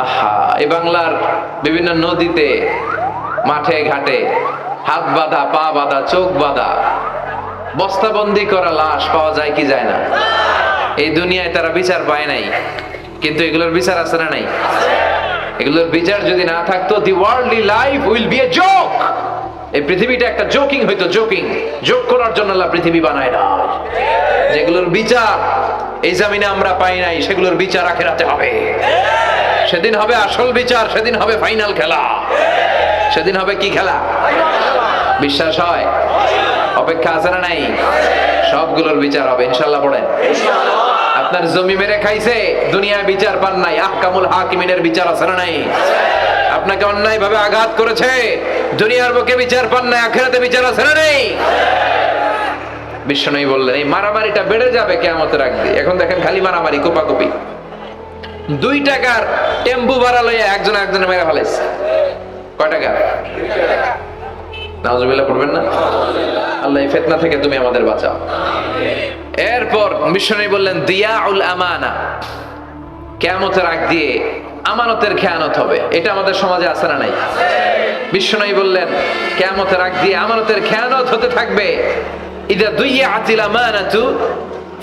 আহা, এই বাংলার বিভিন্ন নদীতে, মাঠে ঘাটে হাত বাঁধা, পা বাঁধা, চোখ বাঁধা, বস্তাবন্দি করা লাশ পাওয়া যায় কি যায় না? এই দুনিয়ায় তারা বিচার পায় নাই, কিন্তু এগুলোর বিচার আছে না নাই? এগুলোর বিচার যদি না থাকতো, the worldly life will be a joke. এই পৃথিবীটা একটা জোকিং হইতো, জোকিং। জোক করার জন্য আল্লাহ পৃথিবী বানায় না। যেগুলোর বিচার এই জমিনে আমরা পাই নাই, সেগুলোর বিচার আখিরাতে হবে। সেদিন হবে আসল বিচার, সেদিন হবে ফাইনাল খেলা। সেদিন হবে কি খেলা? বিশ্বাস হয়? অপেক্ষা আছে না নাই? সবগুলোর বিচার হবে ইনশাআল্লাহ। পড়েন আপনার জমি মেরে খাইছে, দুনিয়ায় বিচার পান নাই, আহকামুল হাকিমিনের বিচার আছে না নাই? আপনাকে অন্যায় ভাবে আঘাত করেছে, দুনিয়ার বুকে বিচার পান নাই, আখিরাতে বিচার আছে না নাই? বিশ্বনবী বললেন এই মারামারিটা বেড়ে যাবে কিয়ামতের আগে। এখন দেখেন খালি মারামারি, কোপাকুপি। 2 টাকার টেম্পু ভাড়া লইয়া একজন একজনের মেরে ফেলাইছে। কয় টাকা? নাউজুবিল্লাহ পড়বেন না? আল্লাহ এই ফিতনা থেকে তুমি আমাদের বাঁচাও। এরপর বিশ্বনবী বললেন দিয়াউল আমানা, কিয়ামতের আগ দিয়ে আমানতের খেয়ানত হবে। এটা আমাদের সমাজে আছে না নাই? বিশ্বনবী বললেন কিয়ামতের আগ দিয়ে আমানতের খেয়ানত হতে থাকবে। ইদা দুইয়াতিল আমানাতু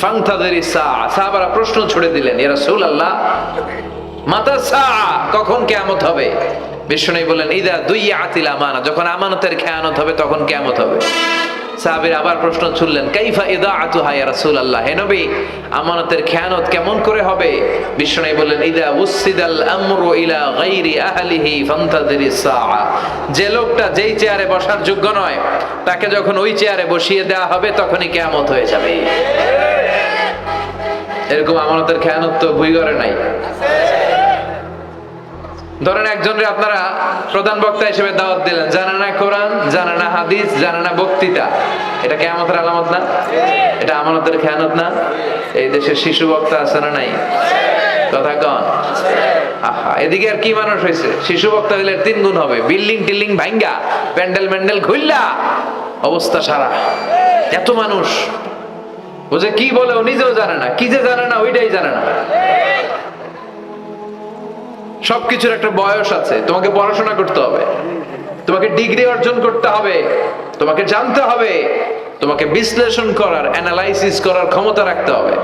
ফান্তাযিরিস সাআ। সাহাবারা প্রশ্ন ছুড়ে দিলেন ইয়া রাসূলুল্লাহ মাতা সাআ, কখন কিয়ামত হবে? বিশ্বনবী বললেন ইদা দুইয়াতিল আমানা, যখন আমানতের খেয়ানত হবে তখন কিয়ামত হবে। সাহাবীরা আবার প্রশ্ন ছুড়লেন, কাইফা ইদাআতুহা ইয়া রাসূলুল্লাহ, হে নবী আমানতের খেয়ানত কেমন করে হবে? বিশ্বনবী বললেন, ইদা উসিদাল আমরু ইলা গায়রি আহলিহি ফান্তাযিরিস সাআ, যে লোকটা যেই চেয়ারে বসার যোগ্য নয় তাকে যখন ওই চেয়ারে বসিয়ে দেওয়া হবে তখনই কিয়ামত হয়ে যাবে। এরকম আমানতের খেয়ানত তো ভুই করে নাই। ধরেন একজনরে আপনারা প্রধান বক্তা হিসেবে দাওয়াত দিলেন, জানে না কোরআন, জানে না হাদিস, জানে না বক্তৃতা, এটা কিয়ামতের আলামত না? এটা আমানতের খেয়ানত না? এই দেশে শিশু বক্তা আছে না নাই? কথা কন। আহা, এদিকে আর কি মানুষ হয়েছে? শিশু বক্তা হইলে 3 গুণ হবে, বিল্ডিং টিল্ডিং ভাঙ্গা, প্যান্ডেল ম্যান্ডেল খুললা, অবস্থা সারা। এত মানুষ ও যে কি বলে ও নিজেও জানে না, কি যে জানে না ওইটাই জানে না। সবকিছুর একটা বয়স আছে। তোমাকে পড়াশোনা করতে হবে, তোমাকে ডিগ্রি অর্জন করতে হবে, তোমাকে জানতে হবে, তোমাকে বিশ্লেষণ করার, অ্যানালাইসিস করার ক্ষমতা রাখতে হবে।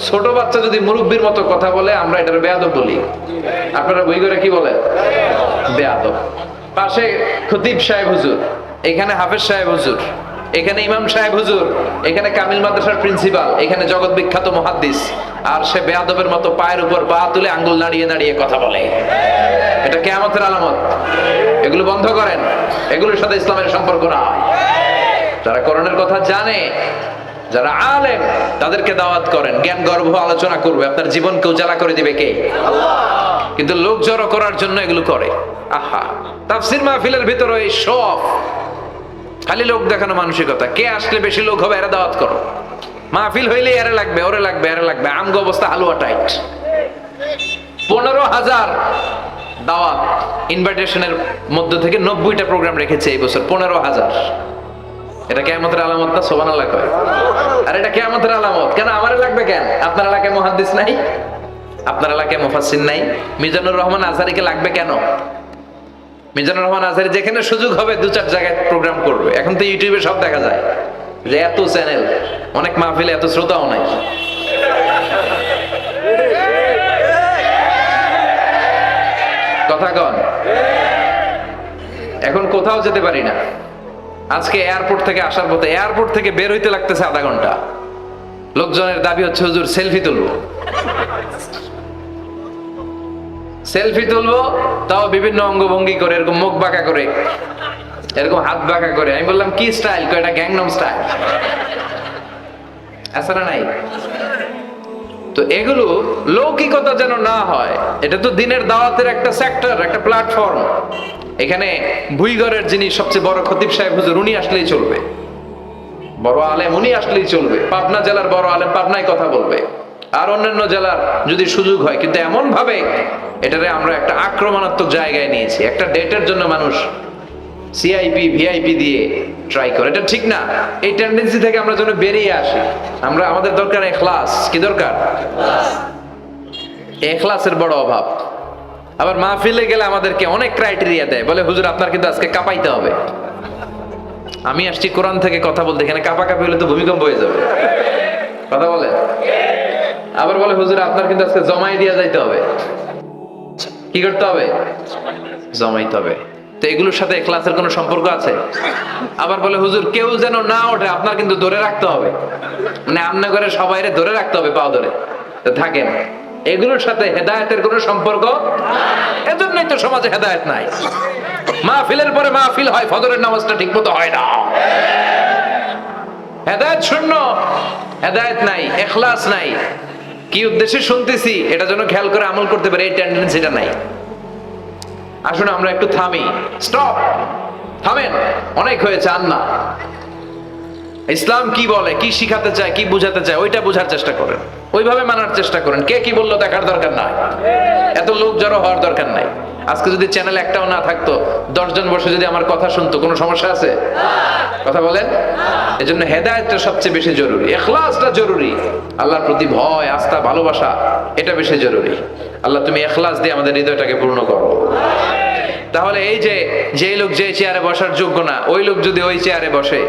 ছোট বাচ্চা যদি মুরব্বির মতো কথা বলে আমরা এটার বেয়াদব বলি। আপনারা বই করে কি বলে? বেয়াদব। পাশে খতিব সাহেব হুজুর, এখানে হাফেজ সাহেব হুজুর, এখানে ইমাম সাহেব হুজুর, এখানে কামিল মাদ্রাসার প্রিন্সিপাল, এখানে জগৎ বিখ্যাত মুহাদ্দিস, আর সে বেয়াদবের মতো পায়ের উপর পা তুলে আঙ্গুল নাড়িয়ে নাড়িয়ে কথা বলে। এটা কিয়ামতের আলামত। এগুলো বন্ধ করেন, এগুলোর সাথে ইসলামের সম্পর্ক না। যারা কোরআনের কথা জানে, যারা আলেম, তাদেরকে দাওয়াত করেন, জ্ঞান গর্ভ আলোচনা করবে, আপনার জীবনকে উজালা করে দিবে কে? আল্লাহ। কিন্তু লোক জড়ো করার জন্য এগুলো করে। আহা, তাফসীর মাহফিলের ভিতরে এই শো অফ, খালি লোক দেখানো মানসিকতা। কে আসলে বেশি লোক হবে এরা দাওয়াত করো। মাহফিল হইলে এরা লাগবে, ওরে লাগবে, এরা লাগবে। আমগো অবস্থা হালুয়া টাইট। 15,000 দাওয়াত ইনভাইটেশনের মধ্য থেকে 90টা প্রোগ্রাম রেখেছে এই বছর। 15,000। এটা কিয়ামতের আলামত না? সুবহানাল্লাহ কয়। আর এটা কিয়ামতের আলামত কেন? আমারে লাগবে কেন? আপনার এলাকায় মুহাদ্দিস নাই? আপনার এলাকায় মুফাসসির নাই? মিজানুর রহমান আজহারীকে লাগবে কেন? মিজানুর রহমান আজহারী যেখানে সুযোগ হবে 2-4 জায়গায় প্রোগ্রাম করবে। এখন তো ইউটিউবে সব দেখা যায় যে এত চ্যানেল, অনেক মাহফিলে এত শ্রোতাও নাই। কথা কন। এখন কোথাও যেতে পারি না। আজকে এয়ারপোর্ট থেকে আসার পথে, এয়ারপোর্ট থেকে বের হইতে লাগতেছে আধা ঘন্টা। লোকজনের দাবি হচ্ছে হুজুর সেলফি তুলবো, সেলফি তুলবো, তাও বিভিন্ন অঙ্গভঙ্গি করে, এরকম মুখ বাঁকা করে, এরকম হাত বাঁকা করে। আমি বললাম কি স্টাইল? এটা গ্যাংনম স্টাইল। আছে না নাই? তো এগুলো লৌকিকতা যেন না হয়। এটা তো দিনের দাওয়াতের একটা সেক্টর, একটা প্ল্যাটফর্ম। এখানে ভুইঘরের যিনি সবচেয়ে বড় খতিব সাহেব হুজুর, উনি আসলেই চলবে। বড় আলেম উনি আসলেই চলবে। পাবনা জেলার বড় আলেম পাবনায় কথা বলবে, আর অন্যান্য জেলার যদি সুযোগ হয়। কিন্তু এমন ভাবে এটারে আমরা একটা আক্রমণাত্মক জায়গায় নিয়েছি। একটা ডেটের জন্য মানুষ সিআইপি ভিআইপি দিয়ে ট্রাই করে, এটা ঠিক না। এই টেন্ডেন্সি থেকে আমরা যেন বেরিয়ে আসি। আমরা, আমাদের দরকার ইখলাস। কি দরকার? ইখলাসের বড় অভাব। আবার মাহফিলে গেলে আমাদেরকে অনেক ক্রাইটেরিয়া দেয়, বলে হুজুর আপনার কিন্তু আজকে কাঁপাইতে হবে। আমি আসছি কোরআন থেকে কথা বলতে, এখানে কাঁপাকাঁপি হলে তো ভূমিকম্প হয়ে যাবে। কথা বলে। আবার বলে হুজুর আপনার কিন্তু আজকে জমাই দিয়ে যাইতে হবে। কি করতে হবে? জমাইতে হবে। তো এগুলোর সাথে ইখলাসের কোনো সম্পর্ক আছে? আবার বলে হুজুর কেউ যেন না ওঠে, আপনার কিন্তু ধরে রাখতে হবে, মানে আমনে করে সবাইরে ধরে রাখতে হবে, পাও ধরে। তো থাকেন, এগুলোর সাথে হেদায়েতের কোনো সম্পর্ক। এজন্যই তো সমাজে হেদায়েত নাই। মাহফিলের পরে মাহফিল হয়, ফজরের নামাজটা ঠিকমতো হয় না। হেদায়েত শূন্য, হেদায়েত নাই, ইখলাস নাই। কি উদ্দেশ্যে শুনতেছি এটা যেন খেয়াল করে আমল করতে পারে, এই টেন্ডেন্সিটা নাই। আসুন আমরা একটু থামি। স্টপ, থামেন, অনেক হয়েছে। আন্না ইসলাম কি বলে, কি শিখাতে চায়, কি বুঝাতে চায়, ওইটা বোঝার চেষ্টা করেন, ওইভাবে মানার চেষ্টা করেন। কে কি বললো দেখার দরকার নাই, এত লোক জড়ো হওয়ার দরকার নাই। আজকে যদি চ্যানেল একটাও না থাকতো, 10 জন বসে যদি আমার কথা শুনতো, কোনো সমস্যা আছে? কথা বলেন। এজন্য হেদায়েতটা সবচেয়ে বেশি জরুরি, ইখলাসটা জরুরি, আল্লাহর প্রতি ভয়, আস্থা, ভালোবাসা, এটা বেশি জরুরি। আল্লাহ তুমি ইখলাস দিয়ে আমাদের হৃদয়টাকে পূর্ণ করো। তাহলে এই যে লোক যে চেয়ারে বসার যোগ্য না, ওই লোক যদি ওই চেয়ারে বসে,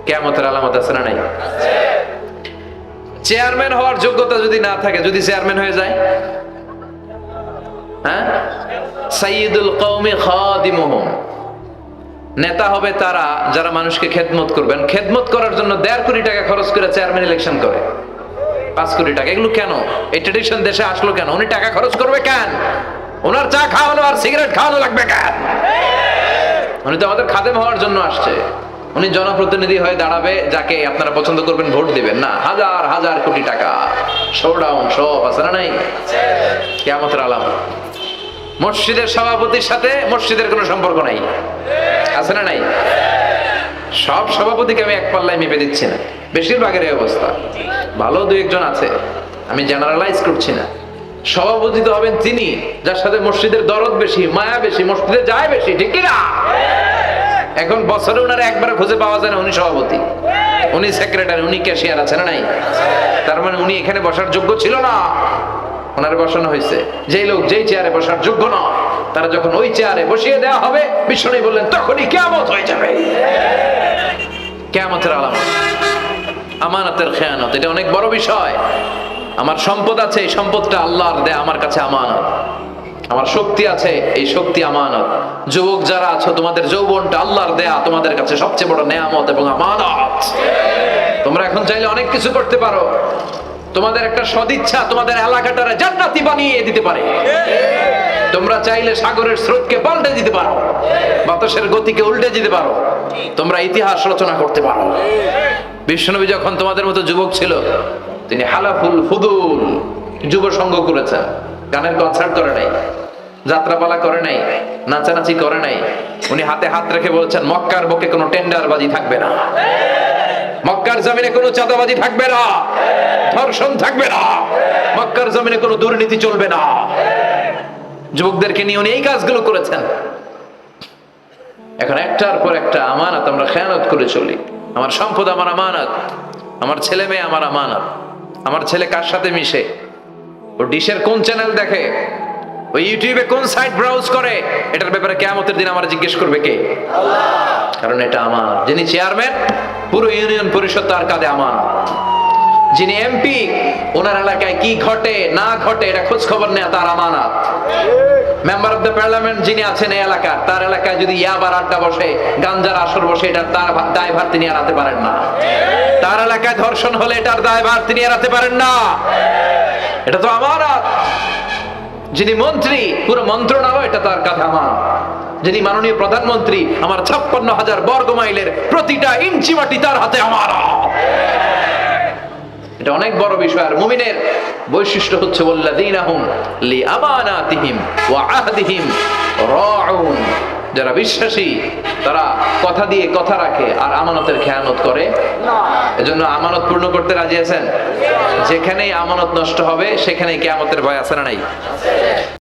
কিয়ামতের আলামত আছে না নাই? চেয়ারম্যান হওয়ার যোগ্যতা যদি না থাকে, যদি চেয়ারম্যান হয়ে যায়, হ্যাঁ, সাইয়্যিদুল কওমি খাদিমুহুম, নেতা হবে তারা যারা মানুষকে খেদমত করবেন। খেদমত করার জন্য 1.5 কোটি টাকা খরচ করে চেয়ারম্যান ইলেকশন করে, 5 কোটি টাকা। এগুলো কেন? এই ট্রেডিশন দেশে আসলো কেন? উনি টাকা খরচ করবে কেন? ওনার চা খাওয়ানো আর সিগারেট খাওয়ানো লাগবে কেন? উনি তো আমাদের খাদেম হওয়ার জন্য আসছে। উনি জনপ্রতিনিধি হয়ে দাঁড়াবে, যাকে আপনারা পছন্দ করবেন ভোট দিবেন না। হাজার হাজার কোটি টাকা, শোডাউন সব আছে না নাই? কিয়ামতের আলামত। মসজিদের সভাপতির সাথে মসজিদের কোনো সম্পর্ক নাই, আছে না নাই? সব সভাপতিকে আমি এক পাল্লায় মেপে দিচ্ছি না, বেশিরভাগের এই অবস্থা। ভালো 2-1 আছে, আমি জেনারেলাইজ করছি না। সভাপতি তো হবেন তিনি যার সাথে মসজিদের দরদ বেশি, মায়া বেশি, মসজিদে যায় বেশি, ঠিক কিনা? এখন বছরে ওনারা একবার খুঁজে পাওয়া যায় না উনি সভাপতি, উনি সেক্রেটারি, উনি ক্যাশিয়ার, আছে না নাই? তার মানে উনি এখানে বসার যোগ্য ছিল না, ওনারে বসানো হয়েছে। যেই লোক যেই চেয়ারে বসার যোগ্য না, তারা যখন ওই চেয়ারে বসিয়ে দেওয়া হবে, বিষ্ণু বললেন তখনই কিয়ামত হয়ে যাবে। কিয়ামতের আলামত আমানতের খেয়ানত, এটা অনেক বড় বিষয়। আমার সম্পদ আছে, এই সম্পদটা আল্লাহর দেয়া আমার কাছে আমানত। আমার শক্তি আছে, এই শক্তি আমানত। যুবক যারা আছো, তোমাদের যৌবনটা আল্লাহর দেয়া, তোমাদের কাছে সবচেয়ে বড় নেয়ামত এবং আমানত। তোমরা এখন চাইলে অনেক কিছু করতে পারো। তোমাদের একটা সদিচ্ছা তোমাদের এলাকাটারে জান্নাতি বানিয়ে দিতে পারে। তোমরা চাইলে সাগরের স্রোতকে পাল্টে দিতে পারো, বাতাসের গতিকে উল্টে দিতে পারো, তোমরা ইতিহাস রচনা করতে পারো। বিশ্বনবী যখন তোমাদের মতো যুবক ছিল, তিনি হালাফুল ফুদুল যুব সংঘ করেছেন। গানের কনসার্ট করে নাই, যাত্রাপালা করে নাই, নাচানাচি করে নাই। উনি হাতে হাত রেখে বলেছেন মক্কার বুকে কোনো টেন্ডারবাজি থাকবে না, মক্কার জমিনে কোনো চাঁদাবাজি থাকবে না, ধর্ষণ থাকবে না, মক্কার জমিনে কোনো দুর্নীতি চলবে না। যুবকদেরকে নিয়ে উনি এই কাজগুলো করেছেন। এখন একটার পর একটা আমানত আমরা খেয়ানত করে চলি। আমার সম্পদ আমার আমানত, আমার ছেলে মেয়ে আমার আমানত। আমার ছেলে কার সাথে মিশে, ও ডিশের কোন চ্যানেল দেখে, ও ইউটিউবে কোন সাইট ব্রাউজ করে, এটার ব্যাপারে কিয়ামতের দিন আমার জিজ্ঞেস করবে কে? আল্লাহ। কারণ এটা আমানত। যিনি চেয়ারম্যান, পুরো ইউনিয়ন পরিষদ তার কাঁধে আমানত। যিনি এমপি, ওনার এলাকায় কি ঘটে না ঘটে এটা খোঁজ খবর নেওয়া তার আমানত। মেম্বার অফ দ্য পার্লামেন্ট যিনি আছেন এই এলাকার, তার এলাকায় যদি ইয়াবার আড্ডা বসে, গাঞ্জার আসর বসে, এটার তার দায়ভার তিনি এড়াতে পারেন না। তার এলাকায় ধর্ষণ হলে এটার দায়ভার তিনি এড়াতে পারেন না। এটা তো আমানত। যিনি মন্ত্রী, পুরো মন্ত্রণালয় এটা তার কাঁধে আমানত। যিনি মাননীয় প্রধানমন্ত্রী, আমার 56,000 বর্গ মাইলের প্রতিটা ইঞ্চি মাটি তার হাতে আমানত। এটা অনেক বড় বিষয়। আর মুমিনের বৈশিষ্ট্য হচ্ছে ওয়াল্লাযীনা হুম লিআমানাতিহিম ওয়া আহদিহিম রাউন। যারা বিশ্বাসী তারা কথা দিয়ে কথা রাখে আর আমানতের খেয়ানত করে না। এজন্য আমানত পূর্ণ করতে রাজি আছেন? যেখানেই আমানত নষ্ট হবে সেখানেই কিয়ামতের ভয় আছে না নাই?